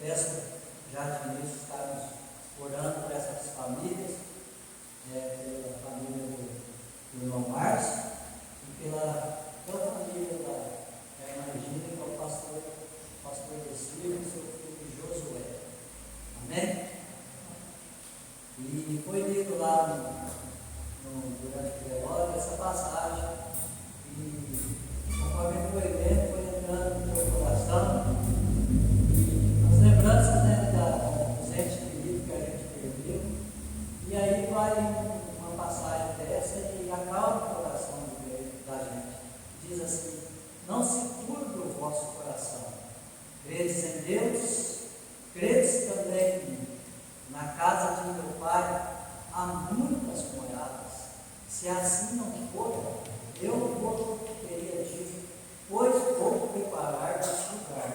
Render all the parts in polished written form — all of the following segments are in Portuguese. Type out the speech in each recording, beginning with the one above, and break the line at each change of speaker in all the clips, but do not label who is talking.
peço já de início estarmos orando por essas famílias, pela família do irmão Márcio e pela família da irmã Regina, que é o pastor Decir e seu filho Josué. Amém? E foi lido lá durante o velório essa passagem, e conforme foi lendo, foi entrando no meu coração, as lembranças, né, dos entes queridos que a gente perdeu. E aí vai uma passagem dessa e acalma o coração da gente. Diz assim: não se turbe o vosso coração. Credes em Deus, credes também em mim. Na casa de meu Pai há muitas moradas. Se assim não for, eu vou teria dito, pois vou preparar-vos lugar.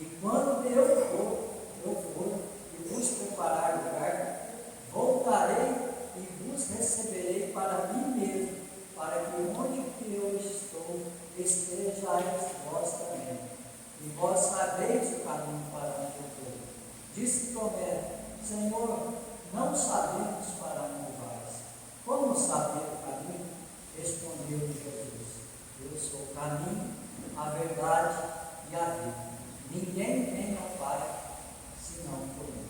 E quando eu for e vos preparar lugar, voltarei e vos receberei para mim mesmo, para que onde que eu estou, estejais vós também. E vós sabeis o caminho para onde eu vou. Disse Tomé: Senhor, não sabemos para onde vais. Como saber o caminho? Respondeu-lhe Jesus: eu sou o caminho, a verdade e a vida. Ninguém vem ao Pai senão por mim.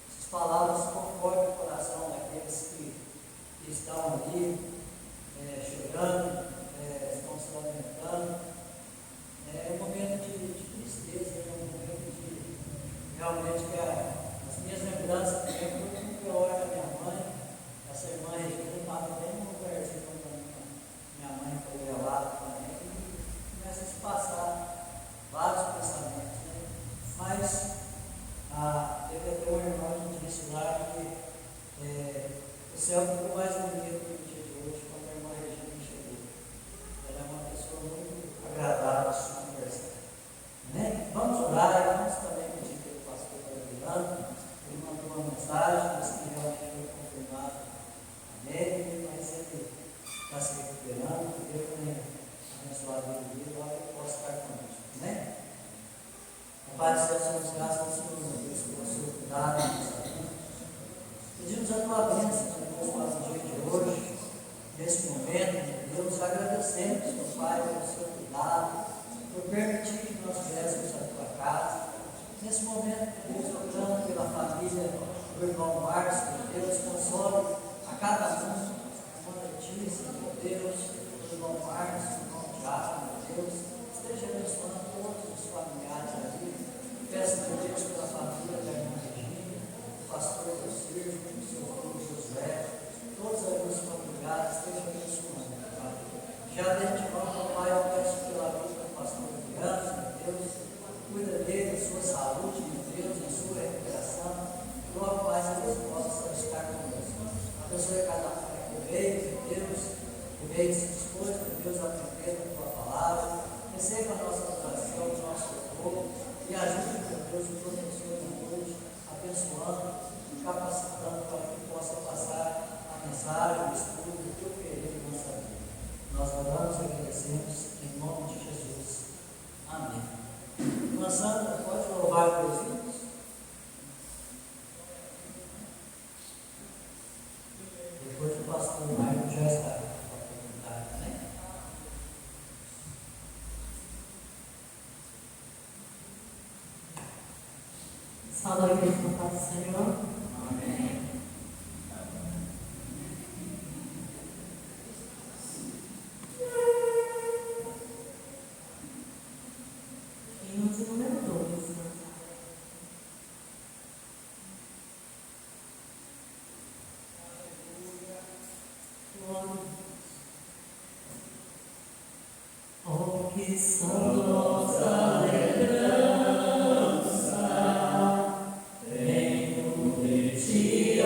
Essas palavras confortam o coração daqueles que estão ali chorando, estão se lamentando. É um momento de tristeza, é um momento de realmente que as minhas lembranças também foi muito pior da minha mãe. Essa irmã Regina estava bem no lugarzinho quando minha mãe foi velada também, e começa a se passar vários pensamentos, né? Mas teve até um irmão que disse lá que o céu ficou mais bonito no dia de hoje quando a irmã Regina chegou. Ela é uma pessoa muito agradável de se conversar, né? Vamos orar e vamos também pedir que o pastor está virando. Ele mandou uma mensagem, disse que realmente foi confirmado a médica, mas ele está se recuperando, que Deus tenha abençoado a vida dele, para que ele possa estar conosco, né? Pai do céu, somos graças ao Senhor, Deus, pelo seu cuidado, nossa vida. Pedimos a tua bênção, Deus, para o dia de hoje, nesse momento, Deus, agradecemos, meu Pai, pelo seu cuidado, por permitir que nós viéssemos à tua casa. Nesse momento, Deus, orando pela família do irmão Márcio, Deus, console a cada um, a irmã Letícia, meu Deus, o irmão Márcio, o irmão Tiago, meu Deus, esteja abençoando todos os familiares ali. Peço a Deus pela família da irmã Regina, o pastor do Circo, o seu filho Josué, todos os familiares, estejam abençoando, Pai. Já desde antemão, Pai, eu peço pela vida do pastor Adriano, meu Deus, cuida dele, da sua saúde, meu Deus, da sua recuperação. Logo mais eles possam estar conosco. Abençoe cada um que veio, meu Deus, que veio se dispôs, meu Deus, a aprender a tua palavra. Receba a nossa oração, o nosso louvor, e ajude, meu Deus, o professor de hoje, abençoando, capacitando para que possa passar a mensagem, o estudo, o teu querer em nossa vida. Nós oramos e agradecemos em nome de Jesus. Amém. Irmã Sandra, pode louvar os hinos? Depois o pastor Marco já está com a oportunidade, né?
Salve a igreja do Pai do Senhor.
Amém.
Hino de número 2. Oh, que saudosa lembrança tenho de ti.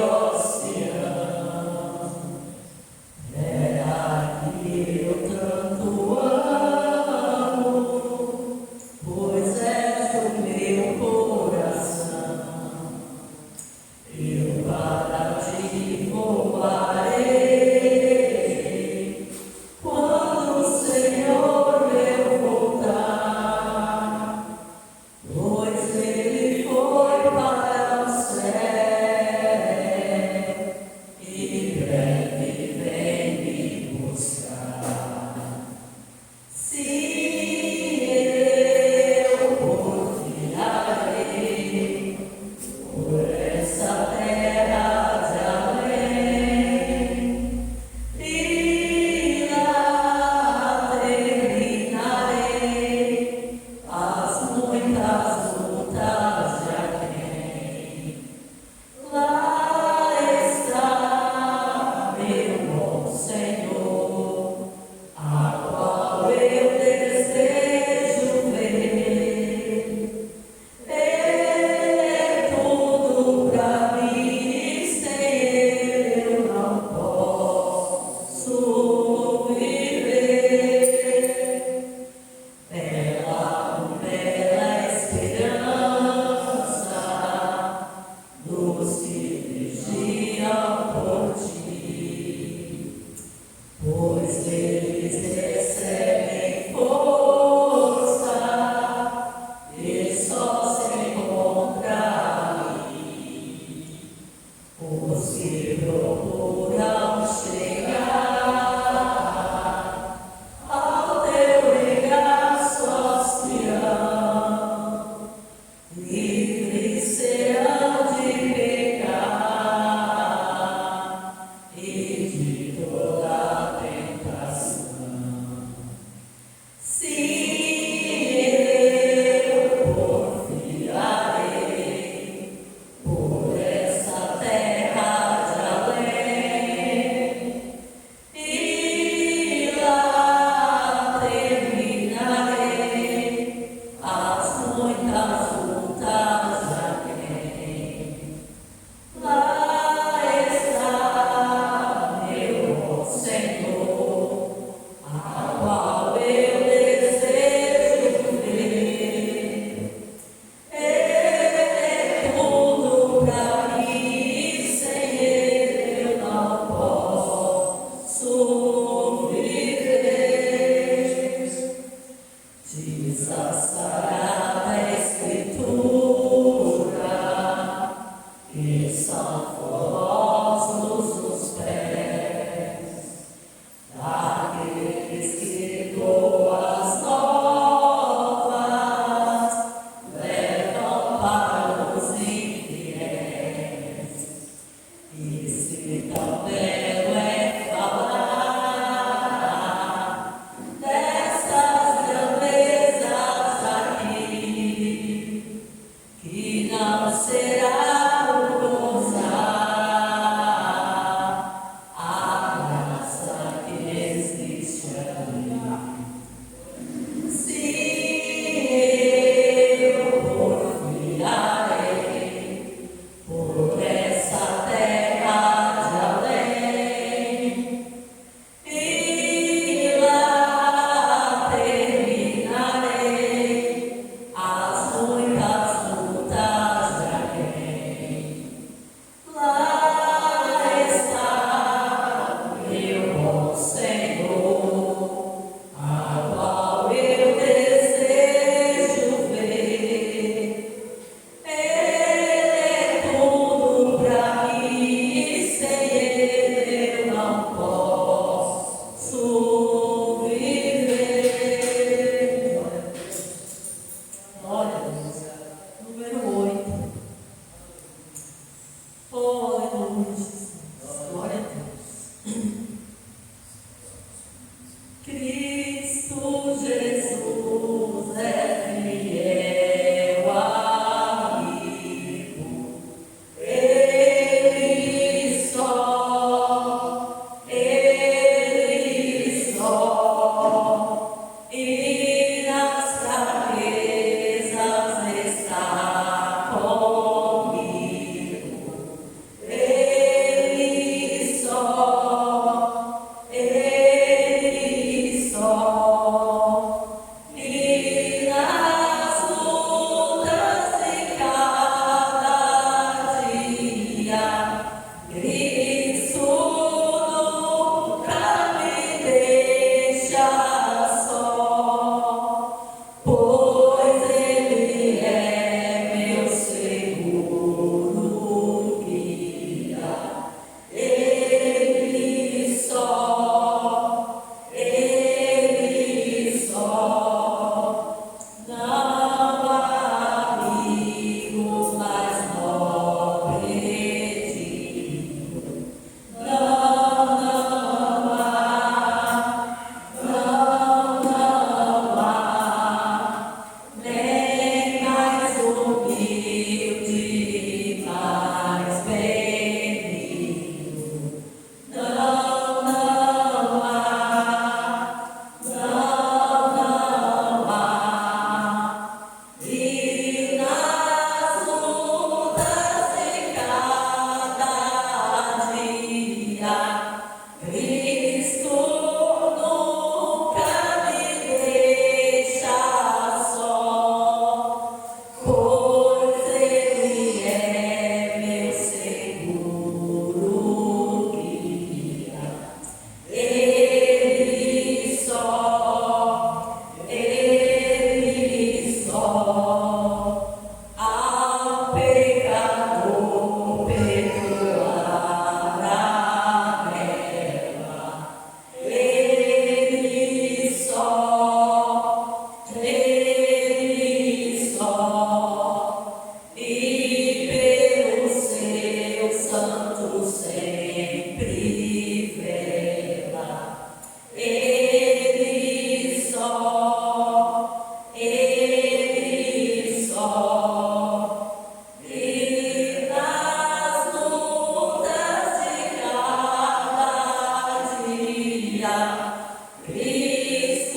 Cristo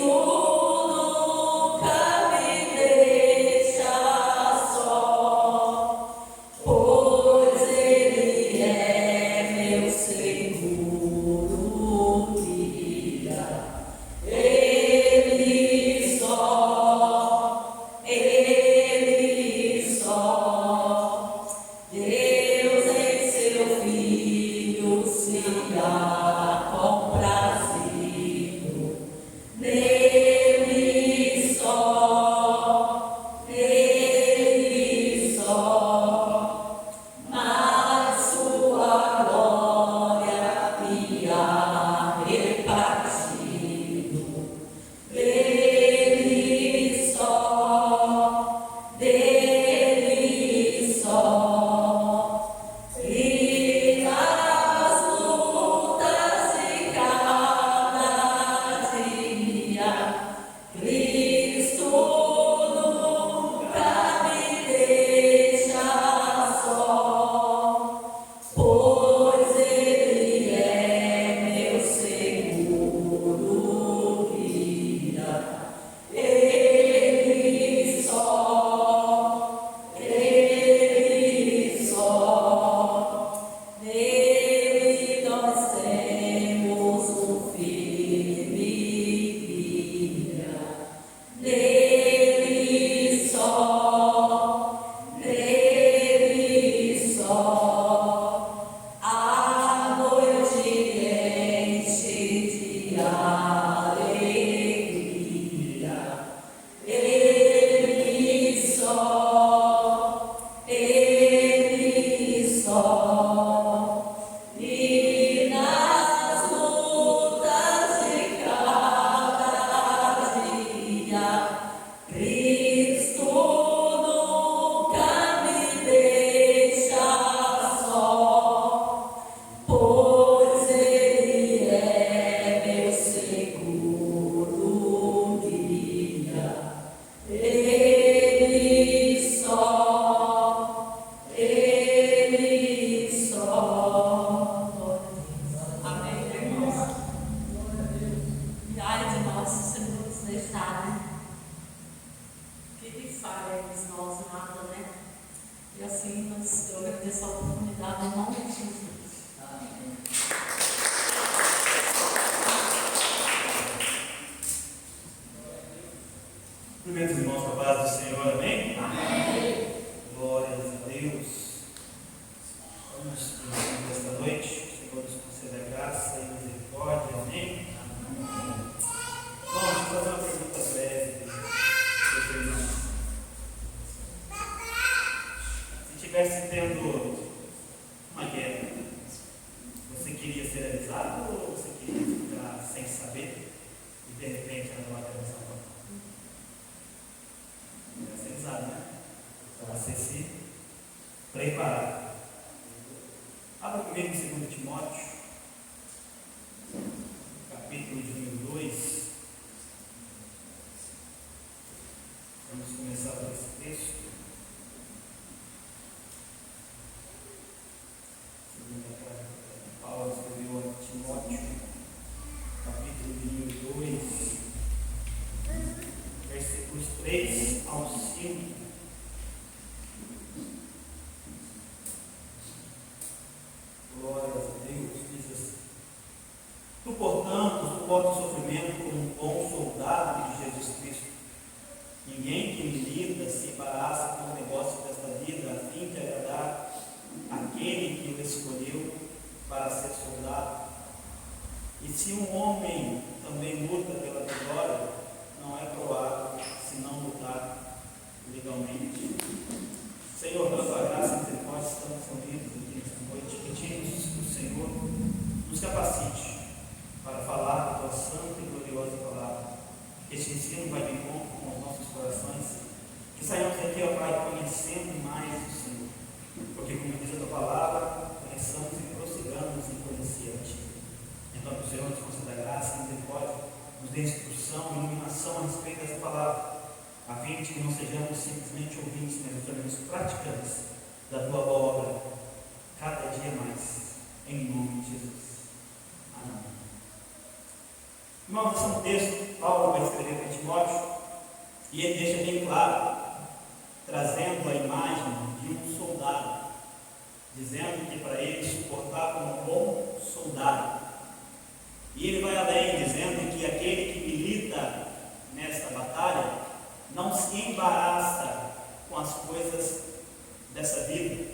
nunca me deixa só. E assim eu agradeço a oportunidade em nome de Jesus.
Amém.
Cumprimentos, irmãos, com a paz do Senhor, amém? Amém. Glórias a Deus. Vamos pedir nesta noite, que o Senhor nos conceda graça e misericórdia, amém? Bom, deixa eu fazer uma pergunta breve para os irmãos. Se tivesse tendo uma guerra, você queria ser avisado ou você queria ficar sem saber e de repente ela não vai ter salvação? Você sabe, né? Para você se preparar. Abra comigo em 2 Timóteo, capítulo de número 2. Vamos começar por esse texto. Segunda carta que Paulo escreveu a Timóteo, capítulo de número 2. Versículos 3 ao 5. Glórias a Deus, diz assim: Tu, portanto, suporta o sofrimento como um bom soldado de Jesus Cristo. Ninguém que milita se embaraça com o negócio desta vida, a fim de agradar aquele que o escolheu para ser soldado. E se um homem também luta pela vitória, não é provável se não lutar legalmente. Senhor, pela tua graça e misericórdia, estamos reunidos aqui nesta noite. Pedimos que o Senhor nos capacite para falar da tua santa e gloriosa palavra. Que este ensino vai de encontro com os nossos corações. Que saiamos daqui, ó Pai, conhecendo mais o Senhor. Porque, como diz a tua palavra, conheçamos e prossigamos em conhecer-te. Então, que o Senhor nos conceda graça e misericórdia, nos dê instrução e iluminação a respeito dessa palavra, a fim de que não sejamos simplesmente ouvintes, mas nos tornemos praticantes da tua boa obra, cada dia mais, em nome de Jesus. Amém. Irmãos, esse é um texto que Paulo vai escrever para Timóteo, e ele deixa bem claro, trazendo a imagem de um soldado, dizendo que para ele suportar como um bom soldado. E ele vai além, dizendo que aquele que milita nesta batalha não se embaraça com as coisas dessa vida.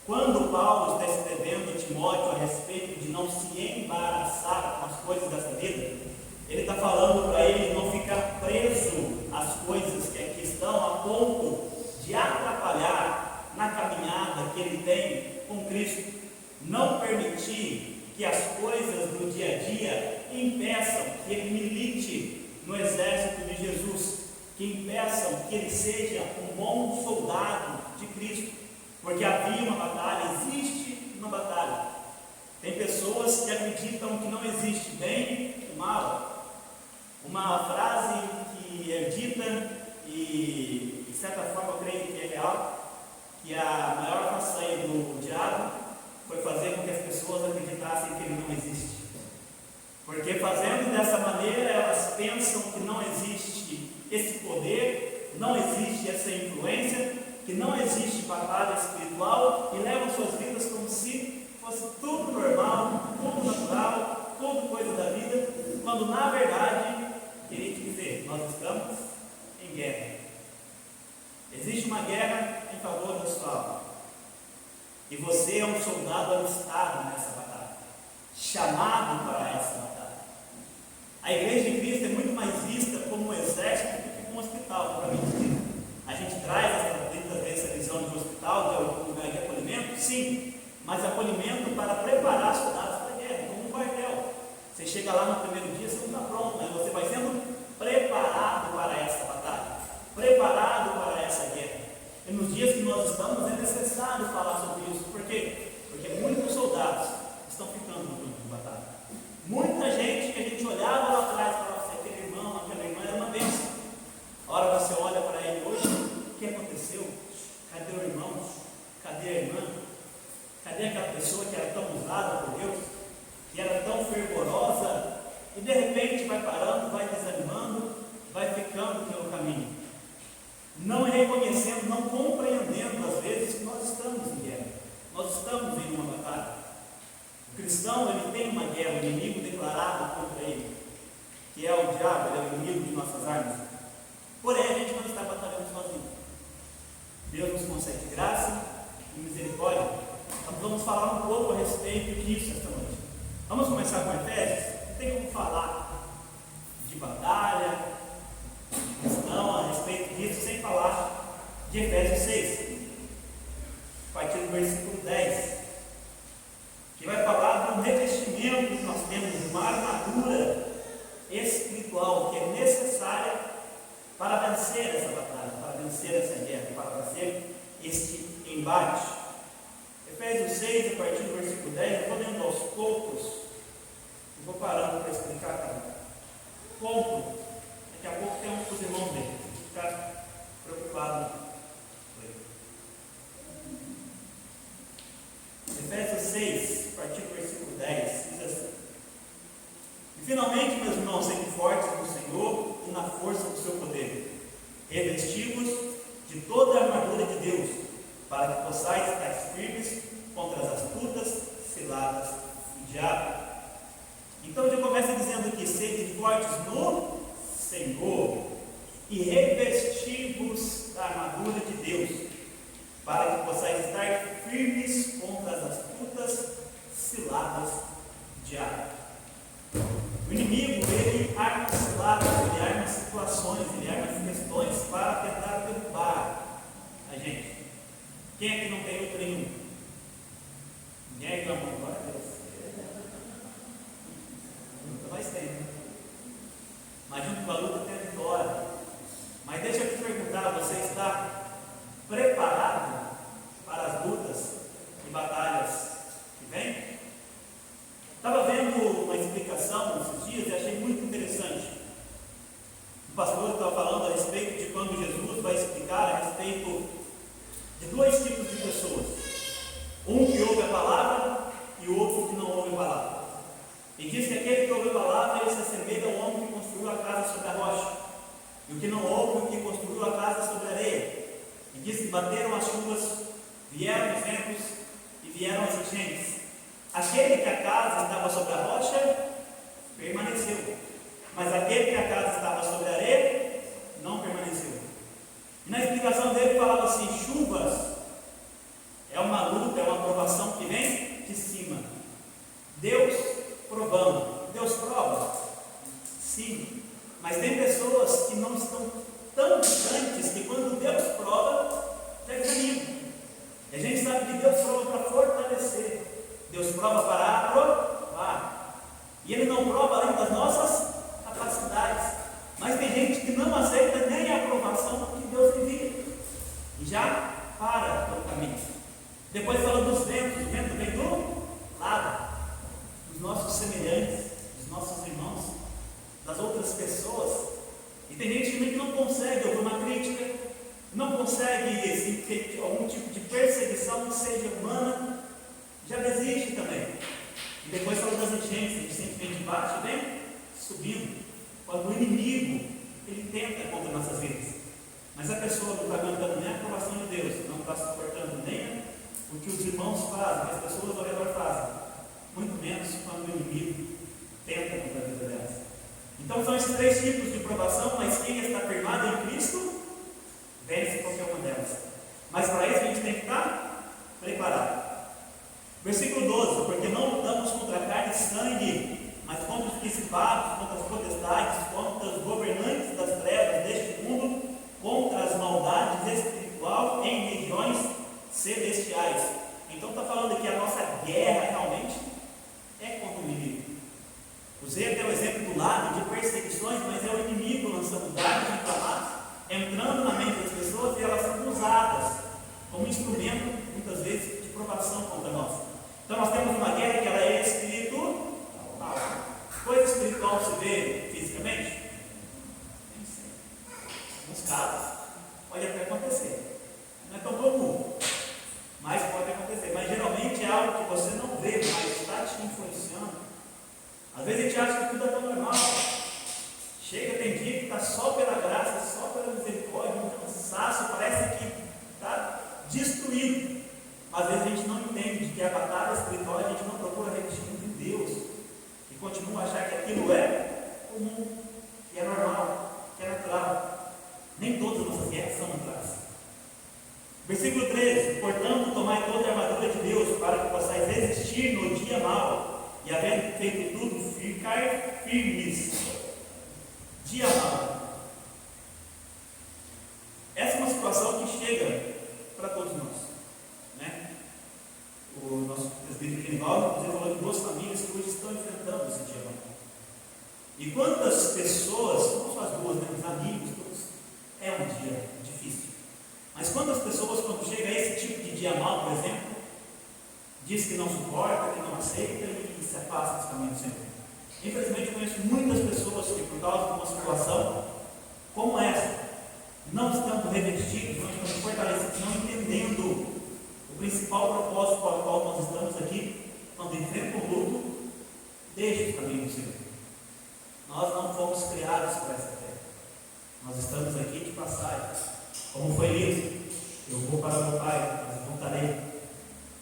Quando Paulo está escrevendo a Timóteo a respeito de não se embaraçar com as coisas dessa vida, ele está falando para ele não ficar preso às coisas que aqui estão, a ponto de atrapalhar na caminhada que ele tem com Cristo. Não permitir que as coisas do dia a dia impeçam que ele milite no exército de Jesus, que impeçam que ele seja um bom soldado de Cristo, porque havia uma batalha, existe uma batalha. Tem pessoas que acreditam que não existe bem e mal. Uma frase que é dita e de certa forma eu creio que é real, que a maior façanha do diabo foi fazer com que as pessoas acreditassem que ele não existe. Porque fazendo dessa maneira, elas pensam que não existe esse poder, não existe essa influência, que não existe batalha espiritual, e levam suas vidas como se fosse tudo normal, tudo natural, tudo coisa da vida, quando na verdade, queria te dizer, nós estamos em guerra. Existe uma guerra em favor da sua alma. E você é um soldado alistado nessa batalha, chamado para essa batalha. A igreja de Cristo é muito mais vista como um exército do que como um hospital, para mim dizer. A gente traz muitas vezes essa visão de hospital, de lugar de acolhimento, sim, mas acolhimento para preparar soldados para a guerra, como um quartel. Você chega lá no primeiro dia, você não está pronto, mas você vai sendo preparado para essa batalha, preparado para essa guerra. E nos dias que nós estamos, é necessário falar sobre isso. Por quê? Porque muitos soldados estão ficando no campo de batalha. Muita gente que a gente olhava lá atrás e falava assim, aquele irmão, aquela irmã era uma bênção. A hora que você olha para ele hoje, o que aconteceu? Cadê o irmão? Cadê a irmã? Cadê aquela pessoa que era tão usada por Deus? Que era tão fervorosa? E de repente vai parando, vai desanimando, vai ficando pelo caminho. Não reconhecendo, não compreendendo às vezes que nós cristão, ele tem uma guerra, o inimigo declarado contra ele, que é o diabo, ele é o inimigo de nossas armas. Porém, a gente não está batalhando sozinho. Deus nos concede graça e misericórdia. Então vamos falar um pouco a respeito disso esta noite. Vamos começar com Efésios. Não tem como falar de batalha, de cristão, a respeito disso, sem falar de Efésios 6, a partir do versículo 10, que vai falar de um revestimento que nós temos, de uma armadura espiritual que é necessária para vencer essa batalha, para vencer essa guerra, para vencer este embate. Efésios 6, a partir do versículo 10, eu vou lendo aos poucos e vou parando para explicar cada ponto. Daqui a pouco tem um para os irmãos dele, não ficar preocupado. Efésios 6, a partir do versículo 10, diz assim: E finalmente, meus irmãos, sede fortes no Senhor e na força do seu poder, revestivos de toda a armadura de Deus, para que possais estar firmes contra as astutas ciladas do diabo. Então ele começa dizendo que sede fortes no Senhor e revestivos da armadura de Deus, para que possais estar firmes contra as astutas ciladas do diabo. O inimigo, ele arma ciladas, ele arma situações, ele arma questões para tentar derrubar a gente. Quem é que não tem outro nenhum? Ninguém é que não tem, glória a Deus. Nós temos. Mas junto com a luta tem a vitória. Mas deixa eu te perguntar, você está preparado para as lutas e batalhas que vêm? Estava vendo uma explicação esses dias e achei muito interessante. O pastor estava falando a respeito de quando Jesus vai explicar a respeito de dois tipos de pessoas. Um que ouve a palavra e o outro que não ouve a palavra. E diz que aquele que ouve a palavra, ele se assemelha ao homem que construiu a casa sobre a rocha. E o que não ouve, o que construiu a casa sobre a areia. E diz que bateram as chuvas, vieram os ventos e vieram as enchentes. Aquele que a casa estava sobre a rocha, permaneceu. Mas aquele que a casa estava sobre a areia, não permaneceu. E na explicação dele falava assim: chuvas é uma luta, é uma provação que vem de cima. Deus provando. Deus prova? Sim. Mas tem pessoas que não estão tão distantes que quando Deus prova, já desanima. E a gente sabe que Deus prova para fortalecer. Deus prova para aprovar. E Ele não prova além das nossas capacidades. Mas tem gente que não aceita nem a aprovação que Deus envia. E já para no caminho. Depois fala dos ventos. O vento vem do lado. Dos nossos semelhantes, dos nossos irmãos, das outras pessoas. E tem gente também que não consegue ouvir uma crítica, não consegue ter algum tipo de perseguição que seja humana, já desiste também. E depois fala das enchentes, a gente sempre vem de baixo e vem subindo. Quando o inimigo, ele tenta contra nossas vidas. Mas a pessoa não está aguentando nem a aprovação de Deus, não está suportando nem o que os irmãos fazem, que as pessoas ao redor fazem. Muito menos quando o inimigo tenta contra a vida delas. Então são esses três tipos de provação, mas quem está firmado em Cristo, vence qualquer uma delas. Mas para isso a gente tem que estar preparado. Versículo 12: porque não lutamos contra carne e sangue, mas contra os principados, contra as potestades, contra os governantes das trevas deste mundo, contra as maldades espirituais em regiões celestiais. Então está falando que a nossa guerra realmente é contra o inimigo. Usei até o exemplo do lado de perseguições, mas é o inimigo lançando dardos inflamados, entrando na mente das pessoas, e elas são usadas como instrumento, muitas vezes, de provação contra nós. Então nós temos uma guerra que ela é espiritual. Coisa espiritual se vê fisicamente? Nos casos, pode até acontecer. Não é tão comum, mas pode acontecer. Mas geralmente é algo que você não vê, mas está te influenciando. Às vezes a gente acha que tudo é tão normal. Chega, tem dia que está só pela graça, só pela misericórdia, um cansaço, parece que está destruído. Às vezes a gente não entende que a batalha espiritual, a gente não procura revestir de Deus e continuam a achar que aquilo é comum, que é normal, que é natural. Nem todas as nossas guerras são naturais. Versículo 13: portanto, tomai toda a armadura de Deus, para que possais resistir no dia mau, e havendo feito tudo, ficar firmes. Dia mau. Essa é uma situação que chega para todos nós, né? O nosso presbítero Genivaldo, inclusive, falou de duas famílias que hoje estão enfrentando esse dia mau. E quantas pessoas, não só as duas, né, os amigos, todos, é um dia difícil. Mas quantas pessoas, quando chega a esse tipo de dia mau, por exemplo, diz que não suporta, que não aceita e se afasta dos caminhos do Senhor? Infelizmente, conheço muitas pessoas que, por causa de uma situação como essa, não estando revestidos, não estando fortalecidos, não entendendo o principal propósito para o qual nós estamos aqui, quando enfrentam o luto, deixe os caminhos do Senhor. Nós não fomos criados para essa terra. Nós estamos aqui de passagem. Como foi lido, eu vou para meu Pai, mas voltarei,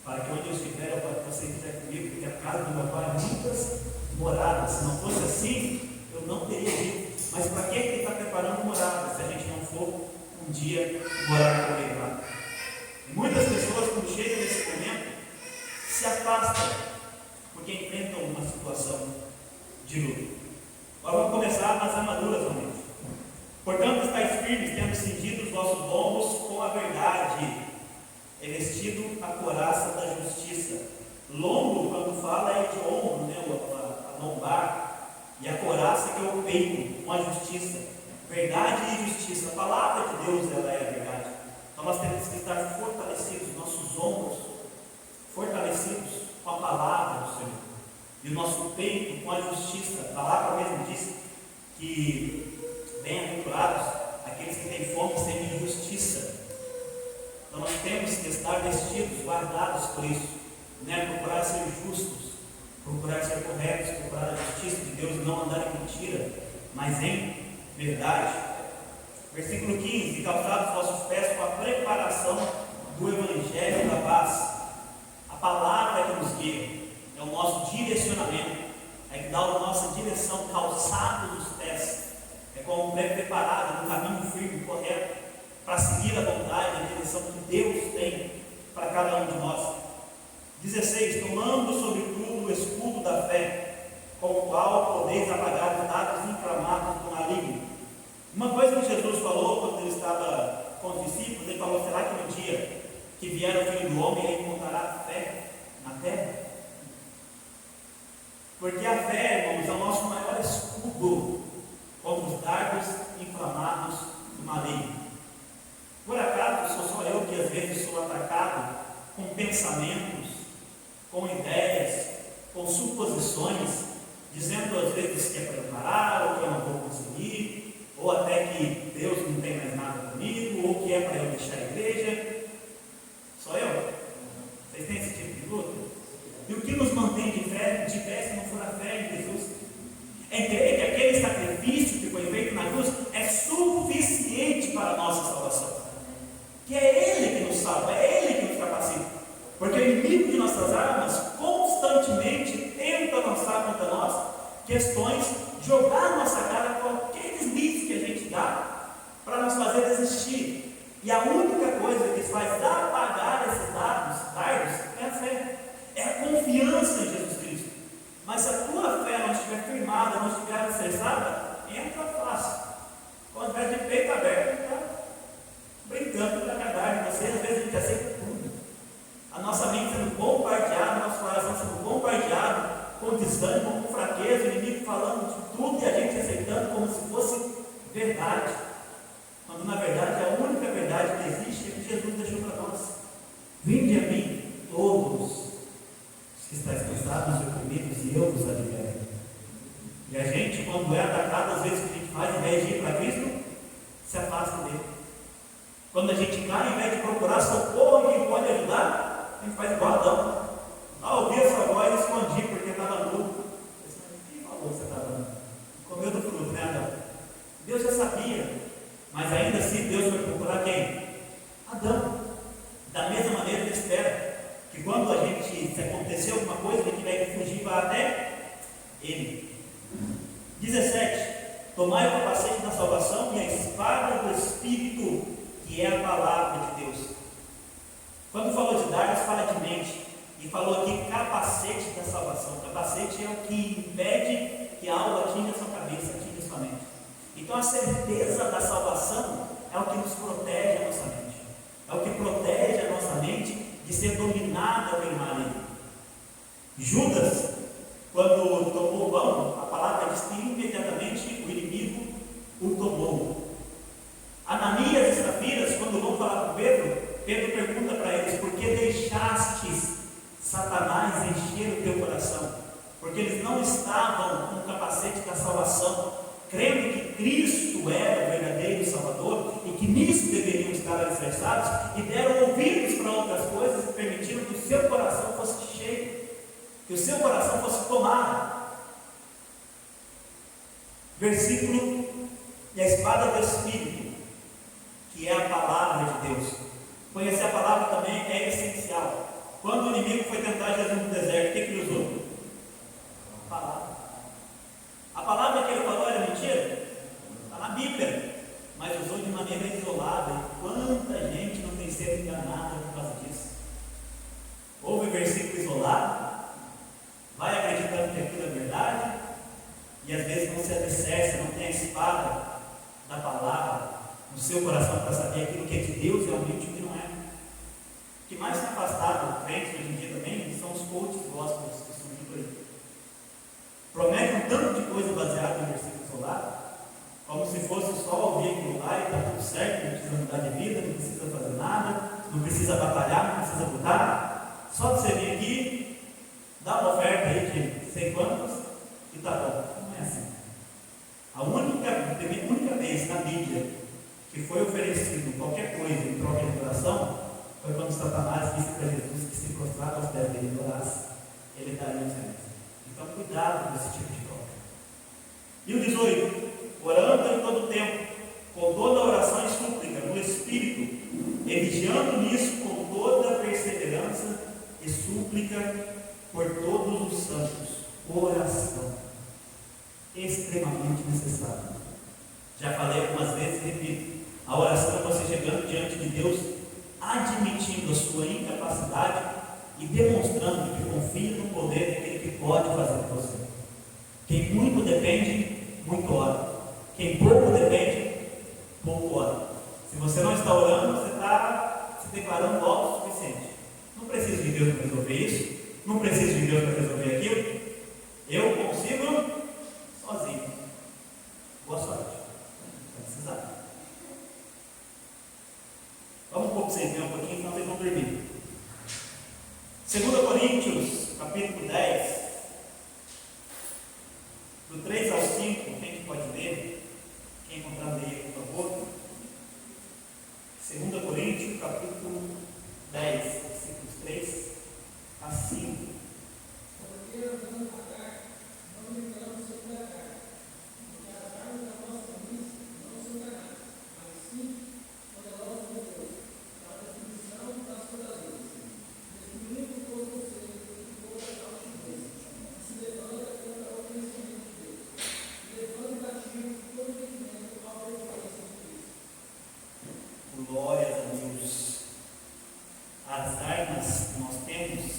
para que onde eu estiver, eu possa você estiver comigo, porque a casa do meu Pai é muitas moradas. Se não fosse assim, eu não teria dito. Mas para que ele está preparando moradas, se a gente não for um dia morar com ele lá? E muitas pessoas, quando chegam nesse momento, se afastam, porque enfrentam uma situação de luto. Agora vamos começar nas armaduras, realmente. Portanto, estáis firmes, tendo cingido os vossos lombos com a verdade, é vestido a couraça da justiça. Lombo, quando fala, é de ombro, né? A lombar. E a couraça, que é o peito, com a justiça. Verdade e justiça. A palavra de Deus, ela é a verdade. Então nós temos que estar fortalecidos, nossos ombros fortalecidos com a palavra do Senhor. E o nosso peito com a justiça. A palavra mesmo diz que bem-aventurados aqueles que têm fome e sede de justiça. Então nós temos que estar vestidos, guardados por isso, né? Procurar ser justos, procurar ser corretos, procurar a justiça de Deus, não andar em mentira, mas em verdade. Versículo 15: calçados os vossos pés com a preparação do Evangelho da paz. A palavra é que nos guia, é o nosso direcionamento, é que dá a nossa direção, calçado dos pés. É como um pé preparado no caminho firme, correto, para seguir a vontade, a direção que Deus tem para cada um de nós. 16: tomando sobretudo o escudo da fé, com o qual podeis apagar os dados inflamados do maligno. Uma coisa que Jesus falou quando ele estava com os discípulos, ele falou: será que no dia que vier o Filho do Homem, ele encontrará fé na terra? Porque a fé, irmãos, é o nosso maior escudo contra os dardos inflamados do maligno. Por acaso sou só eu que às vezes sou atacado com pensamentos, com ideias, com suposições, dizendo às vezes que é para eu parar, ou que eu não vou conseguir, ou até que Deus não tem mais nada comigo, ou que é para eu deixar a igreja? Sou eu? Vocês têm esse tipo de luta? E o que nos mantém de pé se não for a fé em Jesus? É crer que aquele sacrifício que foi feito na cruz é suficiente para a nossa salvação. Que é Ele que nos salva, é Ele que nos capacita. Porque o inimigo de nossas almas constantemente tenta lançar contra nós questões, jogar na nossa cara qualquer deslize que a gente dá para nos fazer desistir. E a única coisa que faz apagar esses dardos é a fé, é a confiança em Jesus Cristo. Mas se a tua fé não estiver firmada, não estiver alicerçada, entra fácil. Quando estiver de peito aberto, está brincando com a verdade. Você, às vezes, a gente aceita tudo. A nossa mente sendo bombardeada, nosso coração sendo bombardeado com desânimo, com fraqueza, o inimigo falando de tudo e a gente aceitando como se fosse verdade. Quando na verdade a única verdade que existe é que Jesus deixou para nós. Vinde a mim, todos os que estáis cansados e oprimidos, e eu vos aliviarei. E a gente, quando é atacado, às vezes o que a gente faz, ao invés de ir para Cristo, se afasta dele. Quando a gente cai, ao invés de procurar socorro e quem pode ajudar, a gente faz igual Adão. Ouvi a sua voz e escondi porque estava nu. Quem falou que você estava nu? Comeu do fruto, né, Adão? Deus já sabia, mas ainda assim Deus foi procurar quem? Adão. Da mesma maneira Ele espera que quando a gente, se acontecer alguma coisa, a gente vai fugir, vai até 17. Tomai o capacete da salvação e a espada do Espírito, que é a palavra de Deus. Quando falou de dardos, fala de mente. E falou aqui capacete da salvação. Capacete é o que impede que algo atinja a sua cabeça, atinja a sua mente. Então a certeza da salvação é o que nos protege a nossa mente. É o que protege a nossa mente de ser dominada pelo maligno. Judas, quando tomou o pão, a palavra diz que imediatamente o inimigo o tomou. Ananias e Safiras, quando vão falar com Pedro, Pedro pergunta para eles: por que deixastes Satanás encher o teu coração? Porque eles não estavam com o capacete da salvação, crendo que Cristo era o verdadeiro Salvador e que nisso deveriam estar alicerçados, e deram ouvidos para outras coisas e permitiram que o seu coração fosse cheio, que o seu coração fosse tomado. Versículo: e a espada do Espírito, que é a palavra de Deus. Conhecer a palavra também é essencial. Quando o inimigo foi tentar Jesus no deserto, o que ele usou? A palavra. A palavra que ele falou era mentira? Está na Bíblia, mas usou de maneira isolada. E quanta gente não tem sido enganada por causa disso? Ouve o versículo isolado, vai acreditando que aquilo é verdade, e às vezes não se alicerça, não tem a espada da palavra no seu coração para saber aquilo que é de Deus realmente e o que não é. O que mais tem afastado o crente hoje em dia também são os coaches gospels que surgem por aí. Prometem um tanto de coisa baseada em versículo isolado, como se fosse só ouvir aquilo lá e está tudo certo, não precisa mudar de vida, não precisa fazer nada, não precisa batalhar, não precisa lutar. Só de você vir aqui, dá uma oferta aí de sei quantos e está bom. Não é assim. A única vez na Bíblia que foi oferecido qualquer coisa em troca de adoração foi quando Satanás disse para Jesus que se prostrava aos pés dele e adorasse, ele daria os remédios. Então cuidado com esse tipo de troca. E o 18: orando em todo o tempo, com toda oração e súplica no Espírito, e vigiando nisso com toda perseverança e súplica por todos os santos. Oração extremamente necessária. Já falei algumas vezes e repito: a oração é você chegando diante de Deus, admitindo a sua incapacidade e demonstrando que confia no poder daquele que pode fazer por você. Quem muito depende, muito ora. Quem pouco depende, pouco ora. Se você não está orando, você está se declarando autossuficiente. Não preciso de Deus para resolver isso, não preciso de Deus para resolver aquilo. Eu consigo sozinho. Boa sorte. Não precisar. Vamos um pouco sem ver um pouquinho, senão vocês vão dormir. 2 Coríntios, capítulo 10, do 3 ao 5, quem que pode ler? Quem encontrar ler, por favor. 2 Coríntios, capítulo 10, versículos 3 a 5. Glória a Deus. As armas que nós temos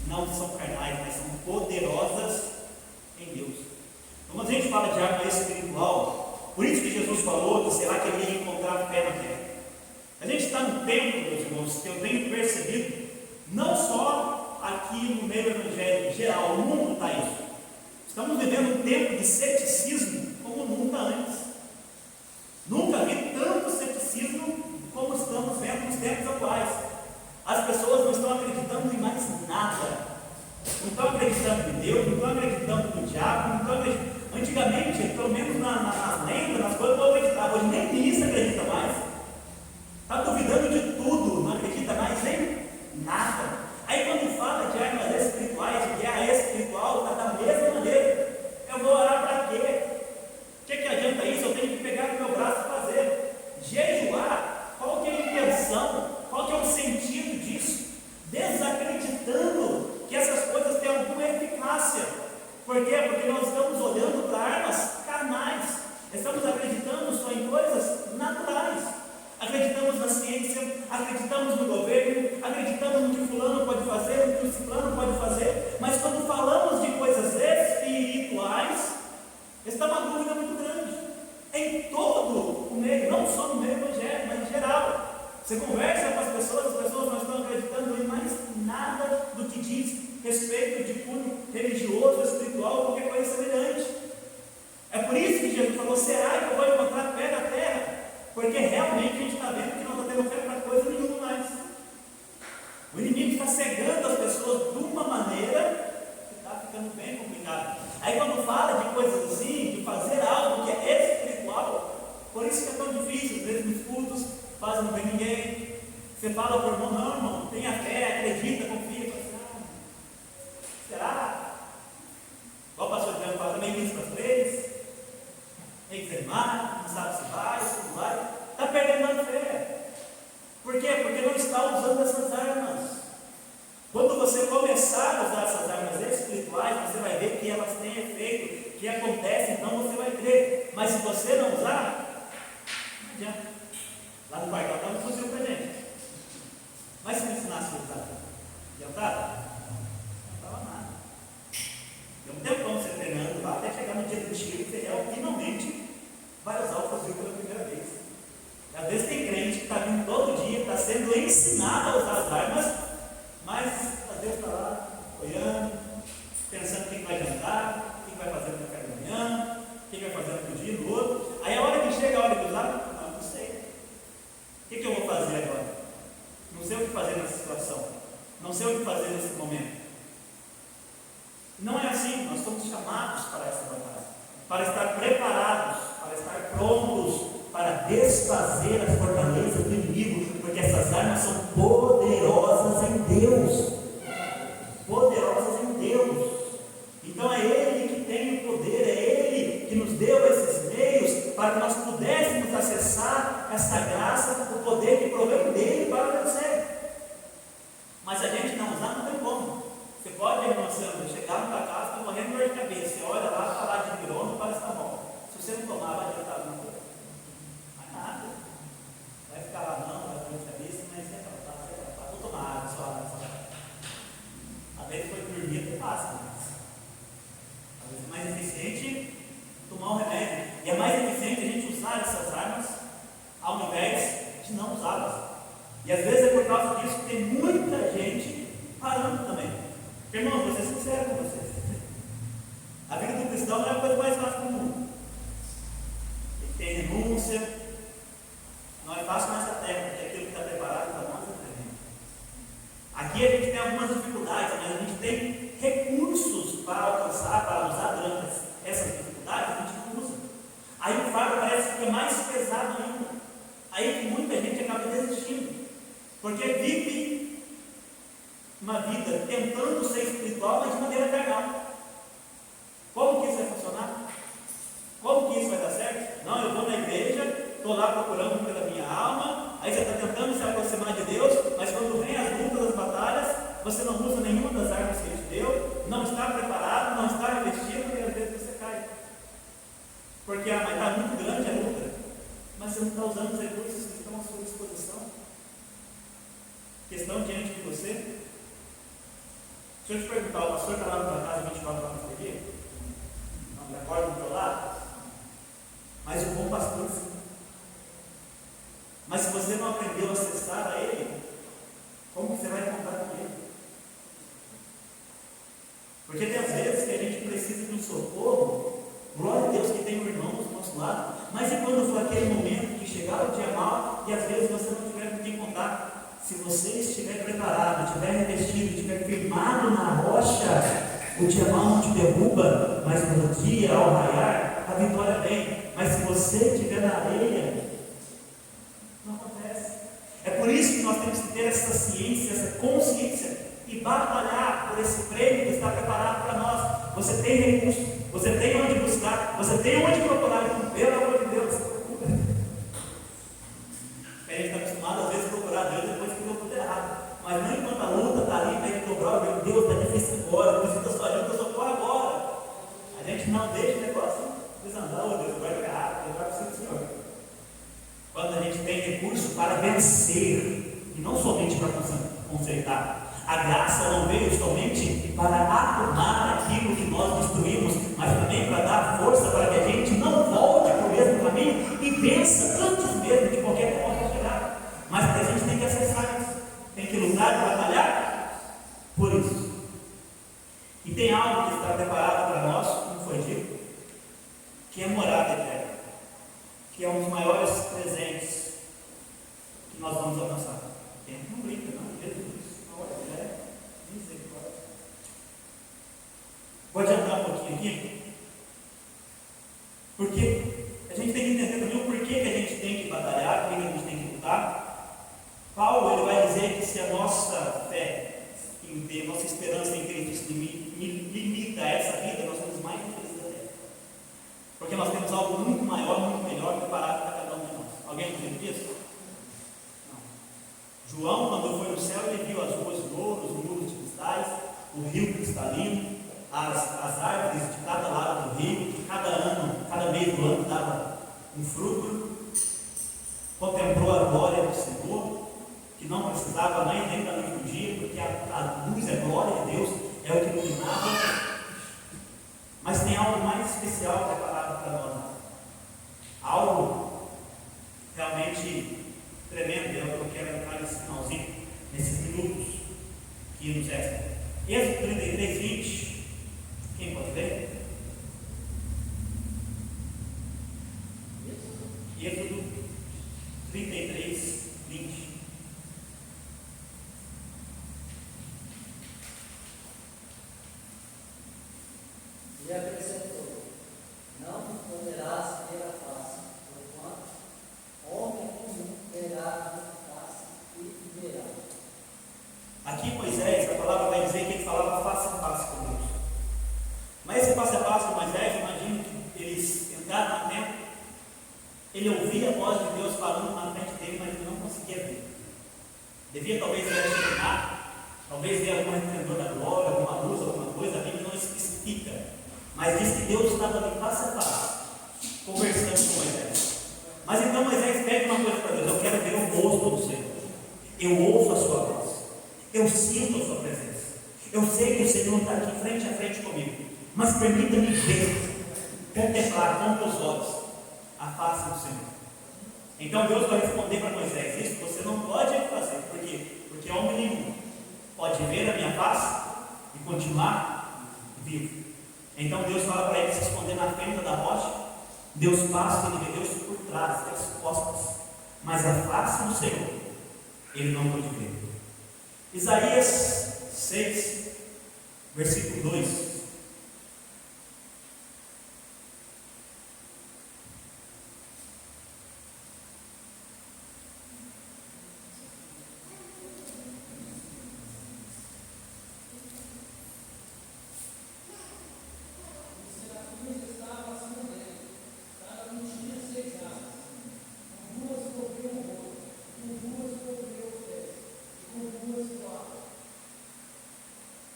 não são carnais, mas são poderosas em Deus. Quando a gente fala de arma espiritual, por isso que Jesus falou que será que ele ia encontrar fé na terra. A gente está no tempo, meus irmãos, que eu tenho percebido, não só aqui no meio evangélico geral, o mundo está isso. Estamos vivendo um tempo de ceticismo como nunca antes. Nunca vi tanto ceticismo como estamos vendo nos tempos atuais. As pessoas não estão acreditando em mais nada. Não estão acreditando em Deus, não estão acreditando no diabo, não estão acreditando. Antigamente, pelo menos nas lendas, nas coisas, eu acreditava. Hoje nem nisso acredita mais. Está duvidando de tudo, não acredita mais em nada. Aí quando fala de armas espirituais, de guerra espiritual, está da mesma maneira. Eu vou orar para quê? O que adianta isso? Eu tenho que pegar no meu braço e fazer. Jejuar, qual que é a intenção? Qual que é o sentido disso? Desacreditando que essas coisas têm alguma eficácia. Por quê? Porque nós estamos olhando para armas carnais. Estamos acreditando só em coisas naturais. Acreditamos na ciência, acreditamos no governo, acreditamos no que fulano pode fazer, no que o ciclano pode fazer, mas quando falamos de coisas espirituais, está uma dúvida muito grande. Em todo o meio, não só no meio evangélico, mas em geral. Você conversa com as pessoas não estão acreditando em mais nada do que diz respeito de cunho religioso, espiritual, qualquer coisa semelhante. É por isso que Jesus falou: será que eu vou encontrar fé na terra? Porque realmente a gente está vendo que não está tendo fé para coisa nenhuma mais. O inimigo está cegando as pessoas de uma maneira que está ficando bem complicado. Aí quando fala de coisas assim, de fazer algo que é espiritual, por isso que é tão difícil. Às vezes nos cultos quase não vem ninguém. Você fala para o irmão: não, irmão, tenha fé, acredita, confia. Será? Igual o pastor Adriano fala, também diz para as três. Tem que desanimar, não sabe se vai, se não vai. Está perdendo a fé. Por quê? Porque não está usando essas armas. Quando você começar a usar essas armas espirituais, você vai ver que elas têm efeito, que acontece, então você vai crer. Mas se você não usar, não adianta. Lá no quartel está um fuzil para a gente. Mas se me ensinasse a usar, adiantava? Não estava nada. Tem um tempão você treinando lá, até chegar no dia do tiro, você finalmente vai usar o fuzil pela primeira vez. E às vezes tem crente que está vindo todo dia, está sendo ensinado a usar as armas, mas às vezes está lá, olhando, pensando o que vai jantar, o que vai fazer no café da manhã, o que vai fazer no dia, no outro. Aí a hora que chega a hora de usar, não sei. O que eu vou fazer agora? Não sei o que fazer nessa situação. Não sei o que fazer nesse momento. Não é assim. Nós somos chamados para essa batalha, para estar preparados, para estar prontos para desfazer as fortalezas do inimigo, porque essas armas são poderosas em Deus. Poderosas em Deus. Então é Ele que tem o poder, é Ele que nos deu esses meios para que nós pudéssemos acessar essa graça, o poder que provém dele para vencer. Mas a gente não usar, não tem como. Você pode, irmão Sandro, chegar na tua casa, está morrendo de dor de cabeça, você olha lá, está lá de pirona, parece que está bom. Se você não tomar, vai adiantar alguma coisa? Vai nada. Vai ficar lá, não, vai dar dor de cabeça, mas é tratar, vou tomar água, só água, só água. Às vezes foi dormir, é fácil, mas às vezes é mais eficiente tomar um remédio. E é mais eficiente a gente usar essas armas ao invés de não usá-las. E às vezes é por causa disso que tem muita gente parando também. Irmãos, vou ser sincero com vocês. A vida do cristão não é a coisa mais fácil do mundo. Ele tem renúncia. Não é fácil nessa terra, porque aquilo que está preparado para nós é tremendo. Aqui a gente tem algumas dificuldades, mas a gente tem recursos para alcançar, para usar durante essas dificuldades, a gente não usa. Aí o fardo parece que é mais pesado ainda. Aí que muita gente acaba desistindo, porque vive uma vida tentando ser espiritual, mas de maneira carnal. Como que isso vai funcionar? Como que isso vai dar certo? Não, eu vou na igreja, estou lá procurando pela minha alma, aí você está tentando se aproximar de Deus, mas quando vem as lutas, as batalhas, você não usa nenhuma das armas que Ele te deu, não está preparado, não está investido, e às vezes você cai. Porque está muito grande a luta, mas você não está usando os recursos que estão à sua disposição. Questão diante de você. Se eu te perguntar, o pastor está lá na tua casa 24 horas por dia? Não, ele acorda do teu lado? Mas o bom pastor, sim. Mas se você não aprendeu a acessar a Ele, como que você vai contar com Ele? Porque tem às vezes que a gente precisa de um socorro. Glória a Deus que tem um irmão do nosso lado. Mas e quando for aquele momento que chegar o dia mal e às vezes você não tiver com quem contar? Se você estiver preparado, estiver revestido, estiver firmado na rocha, o dia mal não te derruba, mas no dia, ao raiar, a vitória vem. Mas se você estiver na areia, não acontece. É por isso que nós temos que ter essa ciência, essa consciência e batalhar por esse prêmio que está preparado para nós. Você tem recursos, você tem onde buscar, você tem onde procurar. Então, pelo amor de Deus, procura. A gente está acostumado às vezes a procurar Deus depois que deu tudo errado. Mas não enquanto a luta está ali, para ele dobrar, meu Deus, está difícil agora, preciso da sua ajuda, socorro agora. A gente não deixa o negócio desandar, oh Deus, vai ficar rápido. quando a gente tem recurso para vencer, e não somente para consertar. A graça não veio somente para arrumar aquilo que nós destruímos, mas também para dar força para que a gente não volte para o mesmo caminho e vença antes mesmo de qualquer coisa chegar. Mas a gente tem que acessar isso, tem que lutar e batalhar por isso. E tem algo que está preparado para nós, como foi dito, que é morada eterna, que é um dos maiores presentes que nós vamos alcançar. O tempo não brinca, não, Jesus. Vou adiantar um pouquinho aqui, porque a gente tem que entender também o porquê que a gente tem que batalhar, o porquê que a gente tem que lutar. Paulo ele vai dizer que se a nossa fé em Deus, nossa esperança em Cristo limita essa vida, nós somos mais infelizes da terra, porque nós temos algo muito maior, muito melhor preparado para cada um de nós. Alguém entende disso? Não. João, quando foi no céu, ele viu as ruas de ouro, os muros de cristais, o rio cristalino, as árvores de cada lado do rio, que cada ano, cada mês do ano dava um fruto. Contemplou a glória do Senhor, que não precisava nem da luz do dia, porque a luz é glória de Deus, é o que iluminava. Mas tem algo mais especial preparado para nós, algo realmente tremendo, é o que eu quero entrar nesse finalzinho, nesses minutos que nos restam. Êxodo 33, 20. Quem pode ver? Êxodo 33, 20.
E acrescentou: não poderás ver a face, porquanto homem comum verá a face e verá.
Aqui Moisés, a palavra vai dizer que ele falava face a face com Deus. Mas esse face a face com Moisés, imagino que eles entraram no templo, ele ouvia a voz de Deus falando na frente dele, mas ele não conseguia ver. Devia talvez ver a Shekinah, talvez ver algum resplendor da glória, alguma luz, alguma coisa, a Bíblia não especifica. Mas diz que Deus estava ali face a face, conversando com Moisés. Mas então Moisés pede uma coisa para Deus: eu quero ver o rosto do Senhor, eu ouço a sua voz, eu sinto a sua presença, eu sei que o Senhor está aqui frente a frente comigo, mas permita-me ver, contemplar com os olhos a face do Senhor. Então Deus vai responder para Moisés: isso você não pode fazer. Por quê? Porque homem nenhum pode ver a minha face e continuar vivo. Então Deus fala para ele se esconder na fenda da rocha. Deus passa, ele vê Deus por trás, das costas, mas a face do Senhor ele não pode ver. Isaías 6, versículo 2.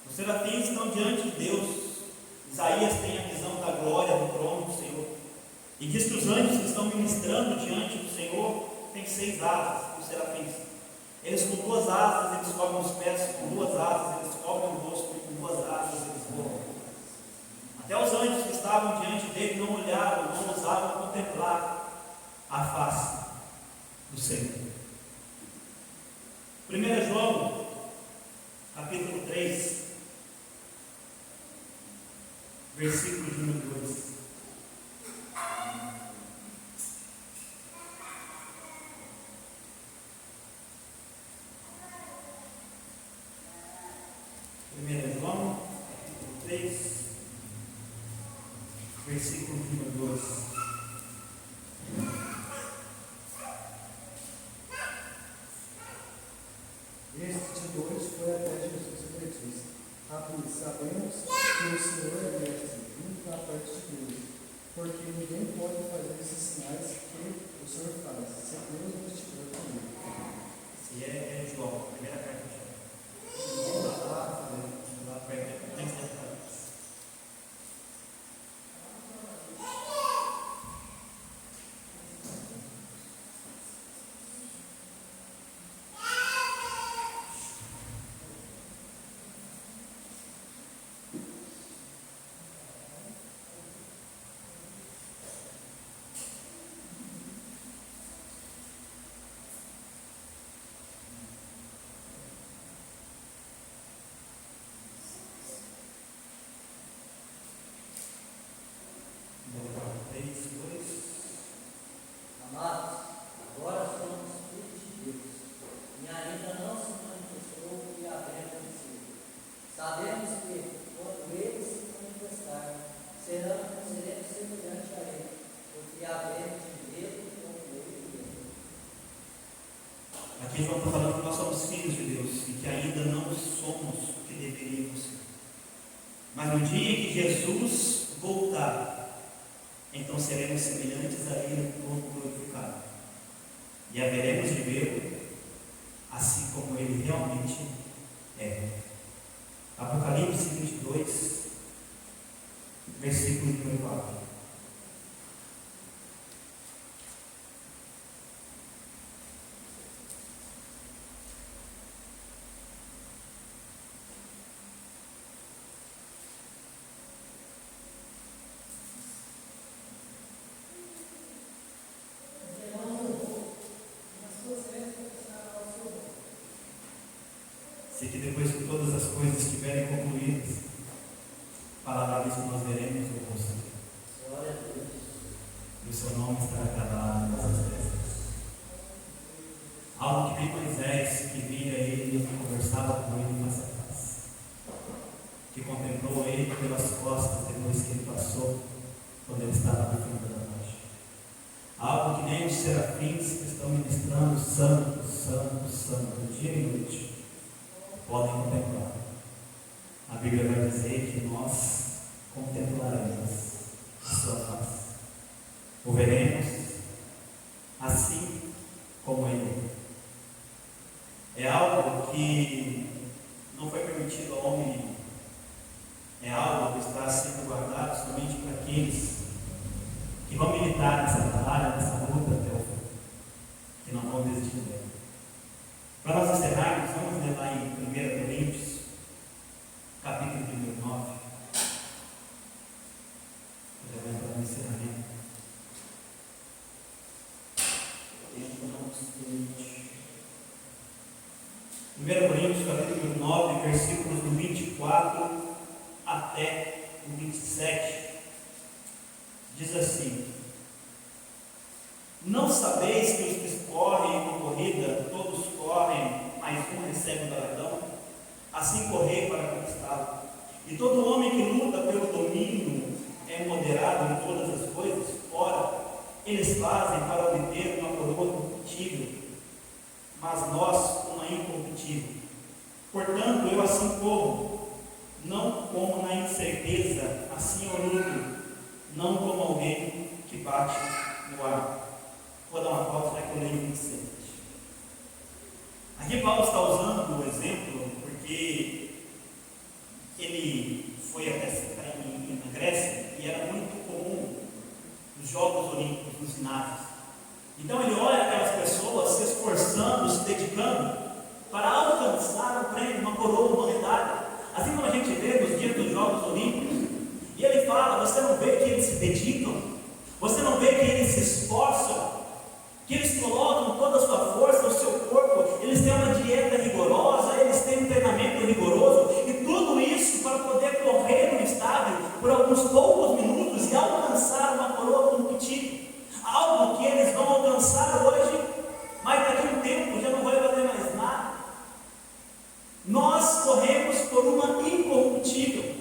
Os serafins estão diante de Deus. Isaías tem a visão da glória do trono do Senhor. E diz que os anjos que estão ministrando diante do Senhor têm 6 asas, os serafins. Eles com 2 asas eles cobrem os pés, com 2 asas eles cobrem o rosto, e com 2 asas eles voam. Até os anjos que estavam diante dele não olharam, não ousavam contemplar a face do Senhor. 1 João, capítulo 3, versículo de número 2. João, capítulo 3, versículo de número 2.
Este de 2 foi até Jesus e lhe disse: Rabi, sabemos que o Senhor é mestre, vindo da parte de Deus, porque ninguém pode fazer esses sinais que o Senhor faz, se Deus não estiver com ele.
Esse é João, a primeira carta de João. Lá perto, tem que ser. Porque João está falando que nós somos filhos de Deus e que ainda não somos o que deveríamos ser. Mas no dia que Jesus voltar, então seremos semelhantes a Ele no corpo glorificado. E haveremos de vê-lo assim como Ele realmente é. Apocalipse 22, versículo número 4. Sei que depois que todas as coisas estiverem concluídas, palavra diz que nós veremos o rosto dele.
Glória a Deus.
E o seu nome estará gravado nas nossas testas. Algo que nem Moisés, que via ele e conversava com ele face a face, que contemplou ele pelas costas depois que ele passou, quando ele estava no fundo da noite. Algo que nem os serafins que estão ministrando santo, santo, santo, dia e noite, podem contemplar. A Bíblia vai dizer que nós contemplaremos a sua face. O veremos assim como Ele. É algo que não foi permitido ao homem. É algo que está sendo guardado somente para aqueles que vão militar nessa batalha, nessa luta até o fim, que não vão desistir dela. Para nós encerrarmos, vamos ler lá em 1 Coríntios, capítulo número 9. Já vai entrar no encerramento. Tempo não nos permite. 1 Coríntios, capítulo número 9, versículos do 24 até o 27. Diz assim: não sabeis que os que correm uma corrida, todos correm, mas um recebe o galardão? Assim correi para conquistá-lo. E todo homem que luta pelo domínio é moderado em todas as coisas. Ora, eles fazem para obter uma coroa corruptível, mas nós uma incorruptível. Portanto, eu assim corro, não como na incerteza, assim eu luto, não como alguém que bate no ar. Vou dar uma pausa, já que eu leio 27. Aqui Paulo está usando o exemplo porque ele foi até na Grécia e era muito comum os Jogos Olímpicos nos ginásios. Então ele olha aquelas pessoas se esforçando, se dedicando para alcançar um prêmio, uma coroa, uma medalha. Assim como a gente vê nos dias dos Jogos Olímpicos. E ele fala, você não vê que eles se dedicam? Você não vê que eles se esforçam? Que eles colocam toda a sua força, o seu corpo, eles têm uma dieta rigorosa, eles têm um treinamento rigoroso, e tudo isso para poder correr no estádio por alguns poucos minutos e alcançar uma coroa competitiva. Algo que eles vão alcançar hoje, mas daqui a um tempo já não vai valer mais nada. Nós corremos por uma incorruptível.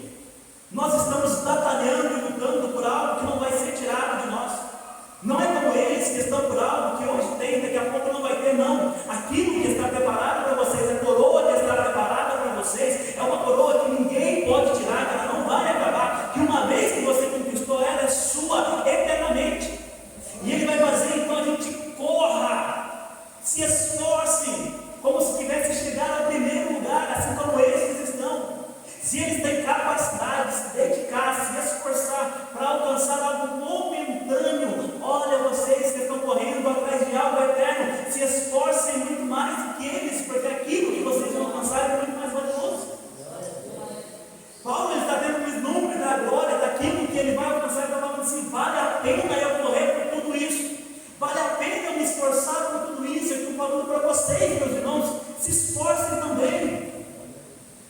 Nós estamos batalhando e lutando por algo que não vai ser tirado de nós. Não é como eles que estão por algo que hoje tem, daqui a pouco não vai ter, não. Aquilo que está preparado para vocês, a coroa que está preparada para vocês, é uma coroa que ninguém pode tirar, que ela não vai acabar, que uma vez que você conquistou, ela é sua eternamente. E ele vai fazer, então a gente corra, se esforce, como se tivesse chegado ao primeiro lugar, assim como esses estão. Se eles têm capacidade de se dedicar, se esforçar para alcançar algo momentâneo, olha vocês que estão correndo atrás de algo eterno, se esforcem muito mais do que eles, porque aquilo que vocês vão alcançar é muito mais valioso. Paulo está tendo um vislumbre da glória, daquilo que ele vai alcançar, e está falando assim, vale a pena eu correr por tudo isso, vale a pena eu me esforçar por tudo isso. Eu estou falando para vocês, meus irmãos, se esforcem também.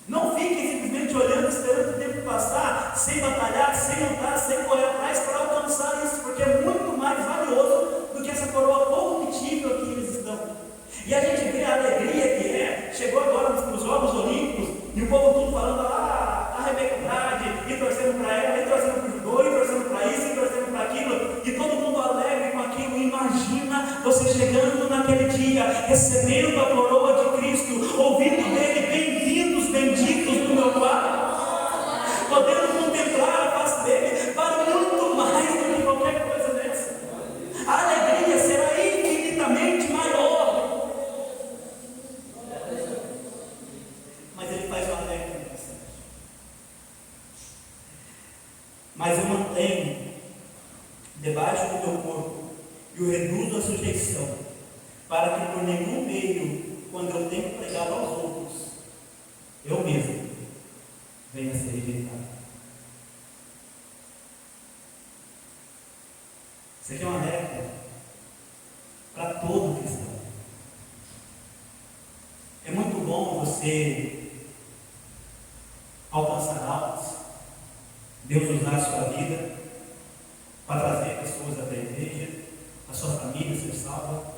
Não fiquem simplesmente olhando, esperando o tempo passar, sem batalhar, sem lutar, sem correr atrás para alcançar isso, porque é muito mais valioso do que essa coroa corruptível que eles estão. E a gente vê a alegria que é, chegou agora nos Jogos Olímpicos, e o povo tudo falando lá, a Rebeca Andrade, e torcendo para ela, e torcendo para o judô, e torcendo para isso, e torcendo para aquilo, e todo mundo alegre com aquilo. Imagina você chegando naquele dia, recebendo a coroa mas eu mantenho debaixo do meu corpo e o reduzo à sujeição, para que por nenhum meio, quando eu tenho pregado aos outros, eu mesmo venha a ser rejeitado. Isso aqui é uma regra para todo cristão. É muito bom você alcançar altos, Deus usar a sua vida para trazer pessoas até a igreja, a sua família ser salva,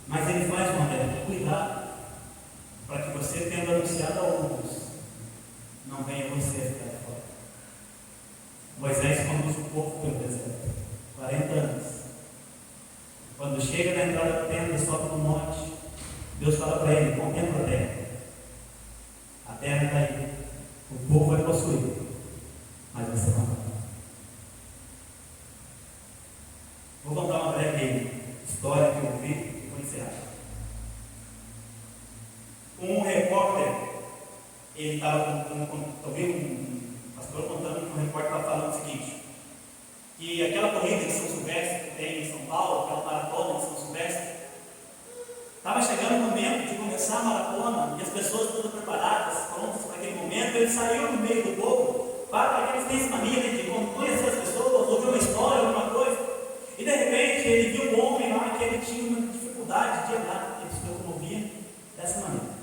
mas Ele faz uma regra: cuidado, para que você, tendo anunciado a outros, não venha você a ficar de fora. Moisés conduz o povo pelo deserto, 40 anos. Quando chega na entrada da tenda, sobe no monte, Deus fala para ele: contempla a terra. A terra está aí, o povo vai possuir, mas você não vai. Vou contar uma breve história que eu vi e vou encerrar. Um repórter, ele estava ouvindo um pastor contando que um repórter estava falando o seguinte: que aquela corrida de São Silvestre que tem em São Paulo, aquela maratona de São Silvestre, estava chegando o momento de começar a maratona e as pessoas todas preparadas, prontas para aquele momento. Ele saiu no meio do povo para que eles tenham essa mania de conhecer as pessoas, ouvir uma história, alguma coisa. E de repente ele viu um homem lá que ele tinha uma dificuldade de andar, ele se locomovia dessa maneira.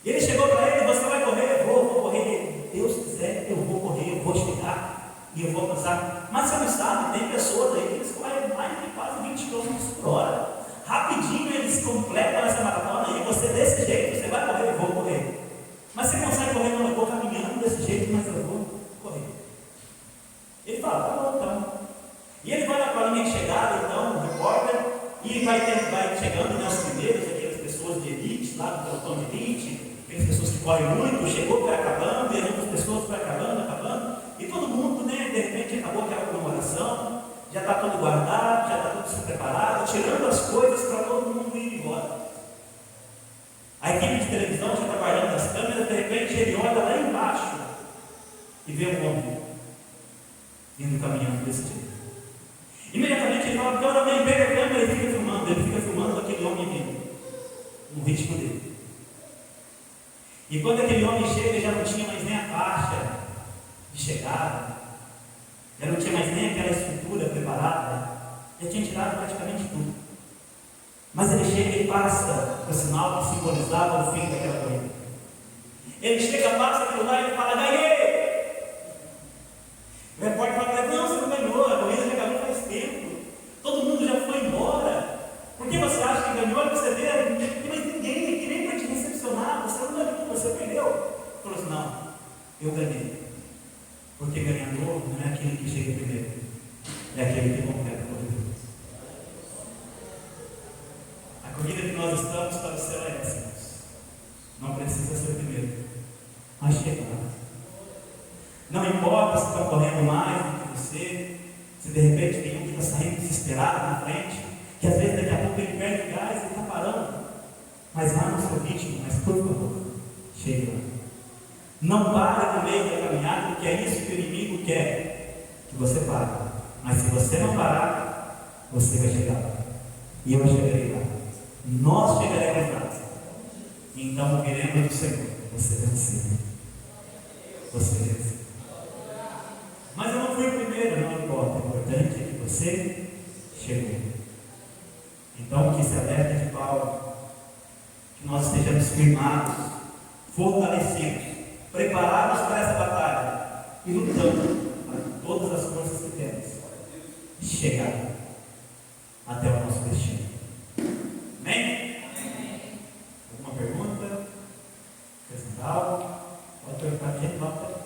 E ele chegou para ele: você vai correr? Eu vou correr. Deus quiser, eu vou correr, eu vou chegar e eu vou passar. Mas você não sabe, tem pessoas aí que eles correm mais de quase 20 km por hora. Rapidinho eles completam essa maratona e você, desse jeito, você vai correr, eu vou correr. Mas você consegue correr? Não, eu vou caminhando desse jeito, mas eu vou correr. Ele fala: tá bom, então. E ele vai para a linha de chegada, então, o repórter, e vai chegando, né, os primeiros, aquelas pessoas de elite, lá do pelotão de elite, aquelas pessoas que correm muito, chegou, foi acabando, e as outras pessoas foi acabando, e todo mundo, né, de repente acabou aquela comemoração, já está tudo guardado, já está tudo se preparado, tirando as coisas para todo mundo ir embora. A equipe de televisão já está guardando as câmeras, de repente ele olha lá embaixo e vê um homem vindo caminhando desse jeito. Imediatamente ele fala: agora vem, pega a câmera e fica filmando. Ele fica filmando aquele homem vindo no ritmo dele. E quando aquele homem chega, já não tinha mais nem a faixa de chegada, já não tinha mais nem aquela estrutura preparada, já tinha tirado praticamente tudo. Mas ele chega e passa o sinal que simbolizava o fim daquela corrida. Ele chega, passa aquilo lá e fala: ganhei! O repórter fala: não, você não ganhou, a corrida já acabou faz tempo, todo mundo já foi embora. Por que você acha que ganhou? Você vê, mas ninguém que nem vai te recepcionar, você não ganhou, você perdeu. Ele falou assim: não, eu ganhei. Porque ganhador não é aquele que chega primeiro, é aquele que completa a corrida. A corrida que nós estamos para o céu é essa. Não precisa ser o primeiro, mas chega lá. Não importa se estão correndo mais do que você, se de repente tem um que está saindo desesperado na frente, que às vezes daqui a pouco ele perde o gás e está parando, mas vá no seu ritmo, mas por favor, chegue lá. Não pare no meio da caminhada, porque é isso que o inimigo quer, que você pare. Mas se você não parar, você vai chegar lá. E eu chegarei lá. Nós chegaremos lá. Então ouviremos do Senhor: você venceu. Você venceu. Mas eu não fui o primeiro, não importa. O importante é que você chegou. Então, que se alerta de Paulo, que nós estejamos firmados, fortalecidos, preparados para essa batalha e lutando para todas as forças que temos chegar até o nosso destino. Amém? Alguma pergunta? Acrescentar algo? Pode perguntar a gente, não.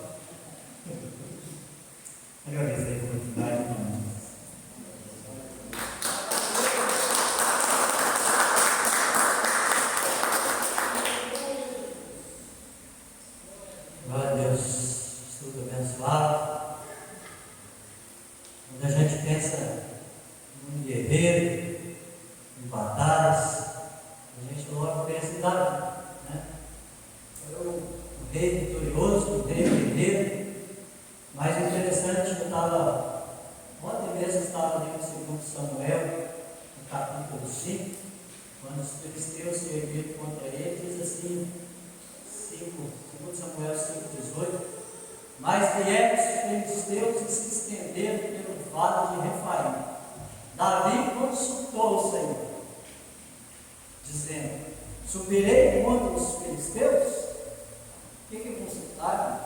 Agradeço a oportunidade, irmãos.
Glória a Deus, estudo abençoado. Quando a gente pensa num guerreiro, em batalhas, a gente logo pensa em Davi, né? Foi o rei vitorioso, o rei guerreiro. Mas interessante interessante, ontem mesmo eu estava lendo 2 Samuel, no capítulo 5, quando os filisteus se ergueram contra ele, diz assim, 2 Samuel 5,18: mas vieram os filisteus e se estenderam pelo vale de Refaim. Davi consultou o Senhor, dizendo: subirei contra os filisteus? O que consultaram?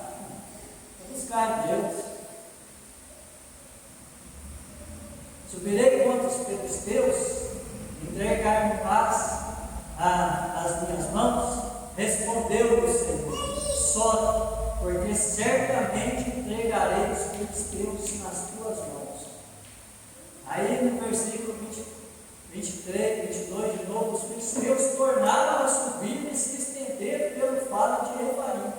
Buscar Deus. Subirei contra os filisteus, entregar-me paz às minhas mãos? Respondeu-lhe o Senhor: sobe, porque certamente entregarei os filisteus nas tuas mãos. Aí no versículo 23, 22, de novo, os filisteus tornaram a subir e se estenderam pelo vale de Refaim.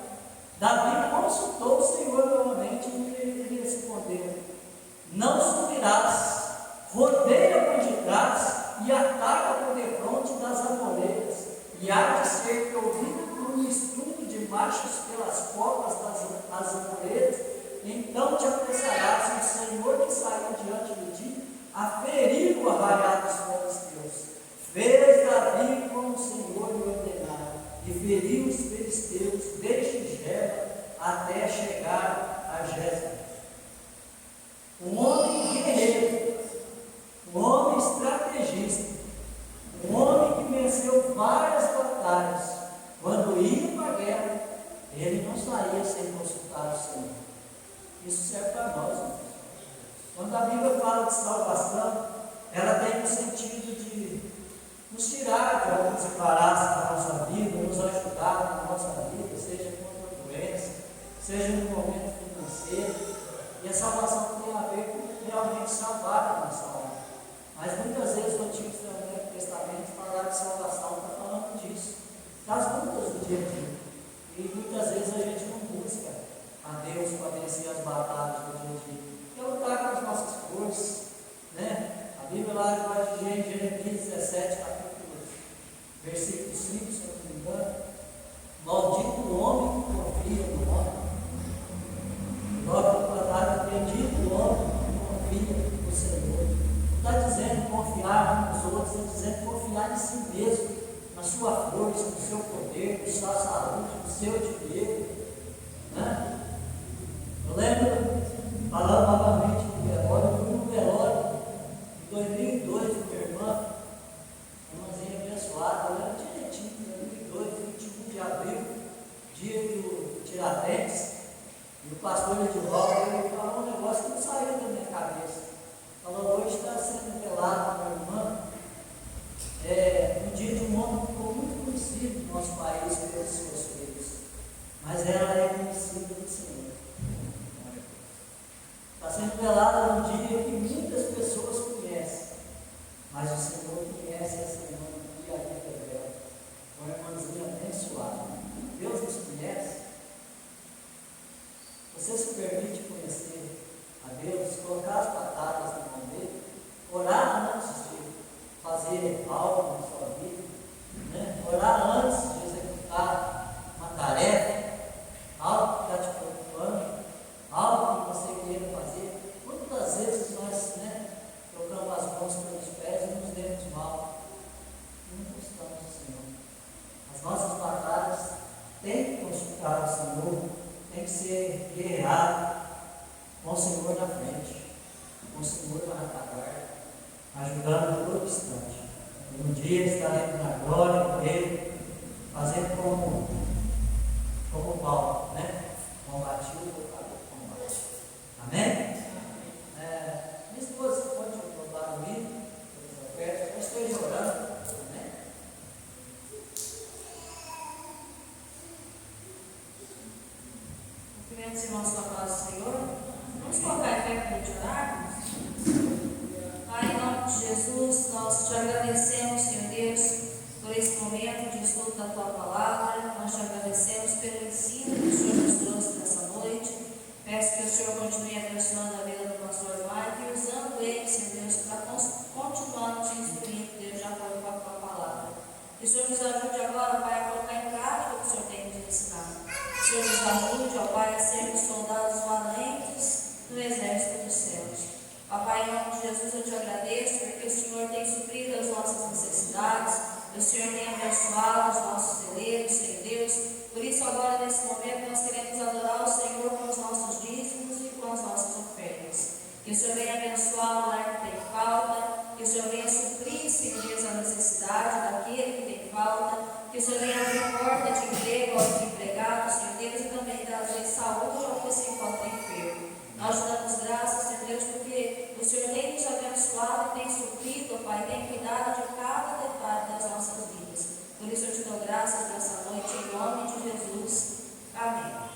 Davi consultou o Senhor novamente e ele respondeu: não subirás, rodeia por detrás e ataca por defronte das amoreiras, e há de ser que, ouvindo por um estudo de marchas pelas covas das amoreiras, então te apressarás, o Senhor que saiu diante de ti, a ferir o arraial dos filisteus. Fez Davi como o Senhor lhe ordenara, e feriu os filisteus desde Geba até chegar a Jezreel. Um homem guerreiro, um homem estrategista, um homem que venceu várias batalhas. Quando ia para a guerra, ele não saía sem consultar o Senhor. Isso serve para nós, irmãos. Quando a Bíblia fala de salvação, ela tem o sentido de nos tirar de alguns embaraços da nossa vida, nos ajudar na nossa vida, seja contra a doença, seja no momento financeiro. E a salvação tem a ver com realmente salvar a nossa alma. Mas muitas vezes o Antigo Testamento falar de salvação está falando disso, das lutas do dia a dia. E muitas vezes a gente não busca a Deus para vencer as batalhas do dia a dia. É lutar com as nossas forças, né? A Bíblia lá de Jeremias 17, capítulo, versículo 5, se eu não me engano: maldito o homem que confia no homem. Logo plantado, bendito o homem que confia no Senhor. Não está dizendo confiar nos outros, está dizendo confiar em si mesmo, na sua força, no seu poder, na sua saúde, no seu dinheiro, né? Eu lembro, falando novamente do velório, eu fui no velório em 2002 de minha irmãzinha abençoada. Eu lembro direitinho, em 2002, 21 de abril, dia do Tiradentes, e o pastor Edivaldo ele falou um negócio que não saiu da minha cabeça. Falou: hoje está sendo velado minha irmã, no dia de um homem que ficou muito conhecido no nosso país pelos seus filhos, mas ela é conhecida do Senhor. Está sendo velada num dia que muitas pessoas conhecem, mas o Senhor conhece essa irmã e a vida dela. Uma irmãzinha abençoada. Deus nos conhece. Você se permite conhecer a Deus, colocar as batalhas na mão dele, orar antes de fazer algo na sua vida, né? Orar antes de executar uma tarefa, algo que está te preocupando, algo que você queira fazer. Quantas vezes nós, trocamos as mãos pelos pés e nos demos mal? Não consultamos o Senhor. As nossas batalhas têm que consultar o Senhor, tem que ser guerreado com o Senhor na frente, com o Senhor na retaguarda, ajudando a todo instante. E um dia estaremos na glória dele, fazendo como Paulo, combati o combate. Amém? Minha esposa pode voltar comigo, eu esteja orando. Amém?
Cumprimento os irmãos com a paz do Senhor. Vamos colocar em pé para a gente orarmos? Pai, em nome de Jesus, nós te agradecemos, Senhor Deus, por esse momento de estudo da tua palavra. Nós te agradecemos pelo ensino que o Senhor nos trouxe nessa noite. Peço que o Senhor continue abençoando a vida do pastor Mike e usando ele, Senhor Deus, para continuar te instruindo, Deus, de acordo com a tua palavra. Que o Senhor nos ajude agora, Pai, a colocar em prática o que o Senhor tem nos ensinado. Que o Senhor nos ajude, ó Pai, a sermos soldados valentes no exército dos céus. Ó Pai, em nome de Jesus eu te agradeço porque o Senhor tem suprido as nossas necessidades, o Senhor tem abençoado os nossos celeiros, Senhor Deus. Por isso agora nesse momento nós queremos adorar o Senhor com os nossos dízimos e com as nossas ofertas. Que o Senhor venha abençoar o lar que tem falta, que o Senhor venha suprir, Senhor Deus, a necessidade daquele que tem falta, que o Senhor venha abrir porta de emprego aos empregados, Senhor Deus, e também trazer saúde ao que se encontra enfermo. Nós te damos graças, Senhor Deus, porque o Senhor tem nos abençoado e tem suprido, Pai, tem cuidado de cada detalhe das nossas vidas. Por isso eu te dou graças nessa noite, em nome de Jesus. Amém.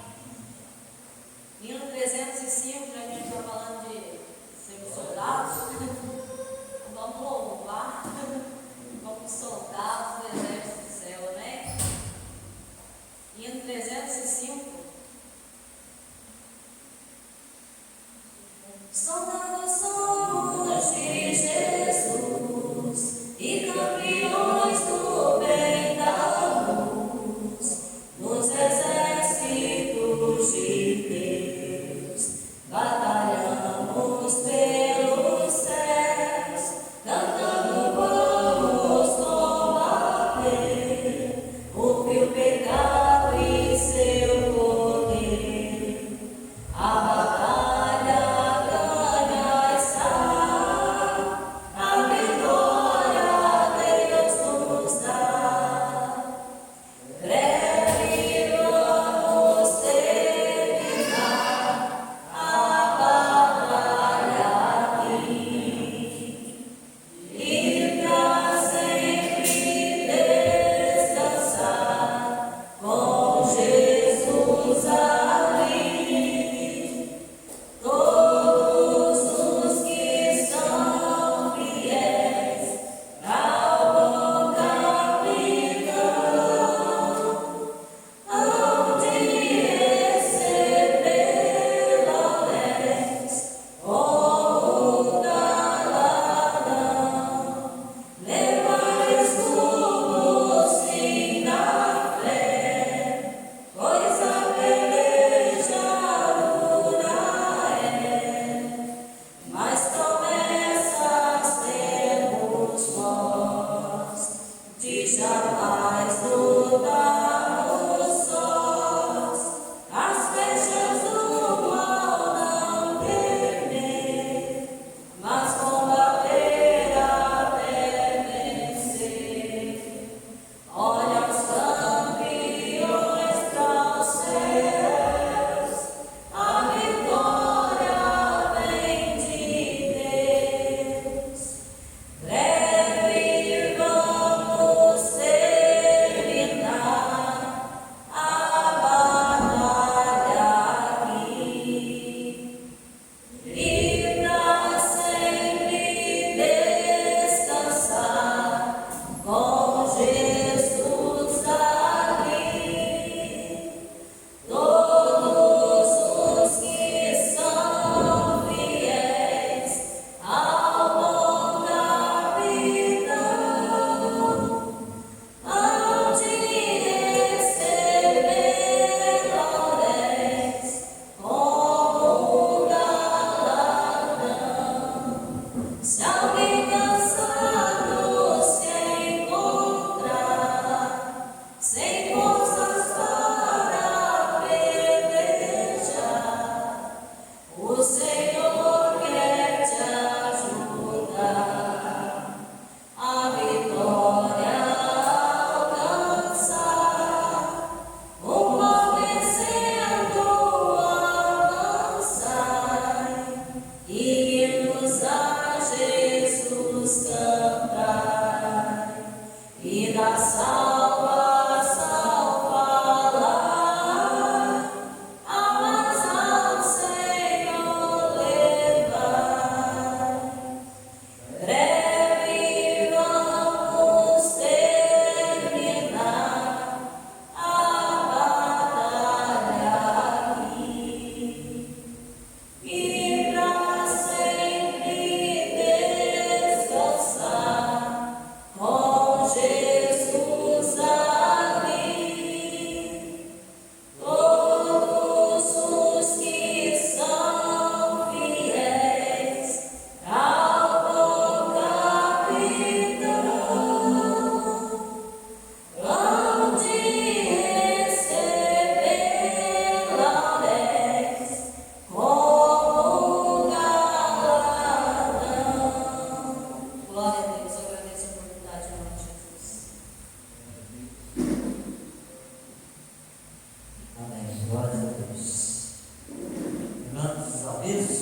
Glórias a Deus. Lembrando dos avisos,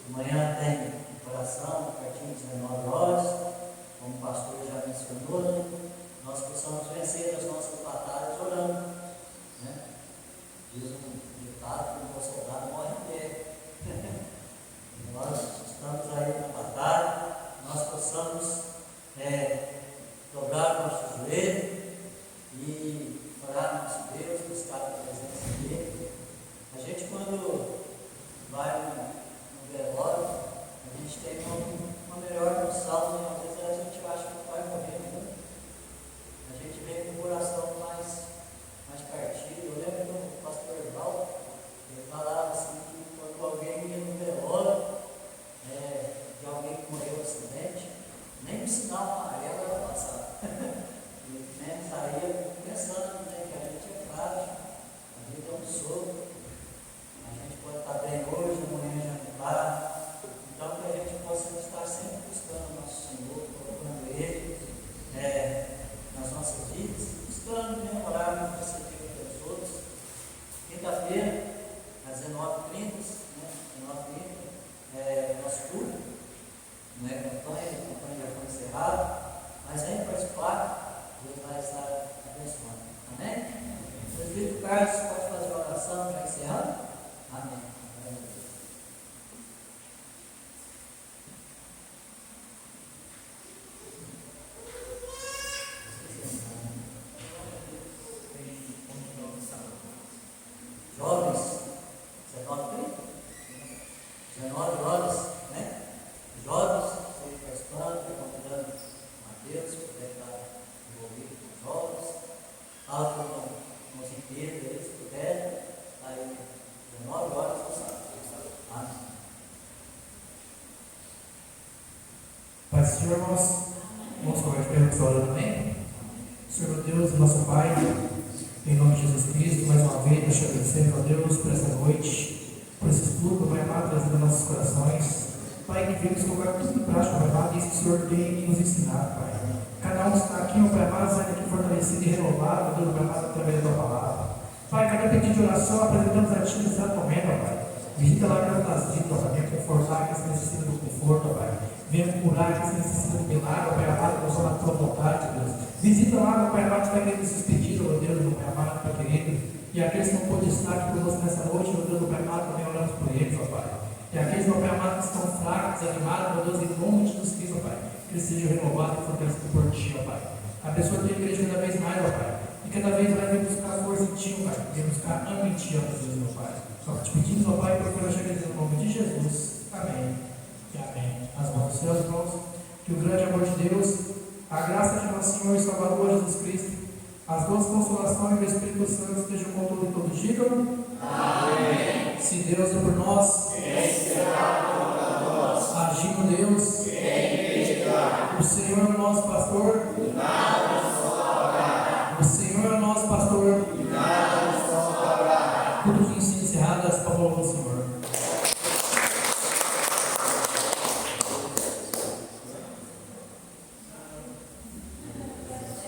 amanhã tem oração, a partir de 19 horas, como o pastor já mencionou, né? Nós possamos vencer as nossas batalhas orando. Né? Diz um ditado que o bom soldado morre em pé. Nós estamos aí na batalha, nós possamos dobrar o nosso joelho e orar ao nosso Deus, buscar a presença dele. A gente, quando vai no velório, a gente tem uma melhor noção, né? Às vezes a gente acha que vai morrer, né? A gente vem com o coração mais partido. Eu lembro do pastor Val, ele falava assim que quando alguém ia no velório de alguém que morreu no acidente, nem um sinal amarelo era passar. E né, saía pensando, né, que a gente é frágil, a vida é um sopro, a gente pode estar bem hoje, amanhã já não está. Então que a gente possa estar sempre buscando o nosso Senhor, procurando Ele nas nossas vidas, buscando melhorar o perceber pelos outros. Quinta-feira, às 19h30, nosso culto, não é campanha, a campanha já foi encerrada, mas vem participar, Deus vai estar abençoando. Amém? O presbítero Carlos pode fazer a oração já encerrando? Amém. Jovens, 19 horas, né? Jovens, você participando, convidando Mateus, que deve estar envolvido com os jovens. Fala com os inteiros aí, se puder. Aí, 19 horas, você sabe. Amém.
Pai, Senhor, nós vamos conversar essa hora também. Senhor Deus, nosso Pai, em nome de Jesus Cristo, mais uma vez, nós te agradecemos, ó Deus, por essa noite, por esse estudo, Pai amado, trazendo nossos corações. Pai, que vemos colocar tudo em prática, Pai amado, isso que o Senhor tem nos ensinado, Pai. Cada um está aqui, ó Pai amado, sai daqui fortalecido e renovado, Deus, Pai amado, através da tua palavra. Pai, cada pedido de oração apresentamos a Ti nesse exato momento, ó Pai. Visita lá nas das vidas, ó Pai, venha confortar quem se necessita do conforto, ó Pai. Venha curar quem se necessita do milagre, ó Pai amado, com a tua vontade, Deus. Visita lá, ó Pai amado, que está querendo esses pedidos, ó Deus, ó Pai amado, Pai querido. E aqueles que não podem estar aqui conosco nessa noite, ó Deus, ó Pai amado, também oramos por eles, ó Pai. E aqueles, ó Pai amado, que estão fracos, desanimados, ó Deus, em nome de Jesus Cristo, ó Pai, que eles sejam renovados e fortalecidos por Ti, ó Pai. Abençoa a Tua igreja cada vez mais, ó Pai. E cada vez mais vem buscar força em Ti, ó Pai. Vem buscar ânimo em Ti, ó Jesus, meu Pai. Só que te pedimos, ó Pai, porque eu chego no nome de Jesus. Amém. E amém. As mãos dos seus irmãos, que o grande amor de Deus, a graça de nosso Senhor e Salvador Jesus Cristo, as duas consolações do Espírito Santo estejam com todos e todos. Digam. Amém. Se Deus é por nós, quem será contra nós? Agindo Deus, quem impedirá? O Senhor é o nosso pastor, e nada nos faltará. O Senhor é o nosso pastor, e nada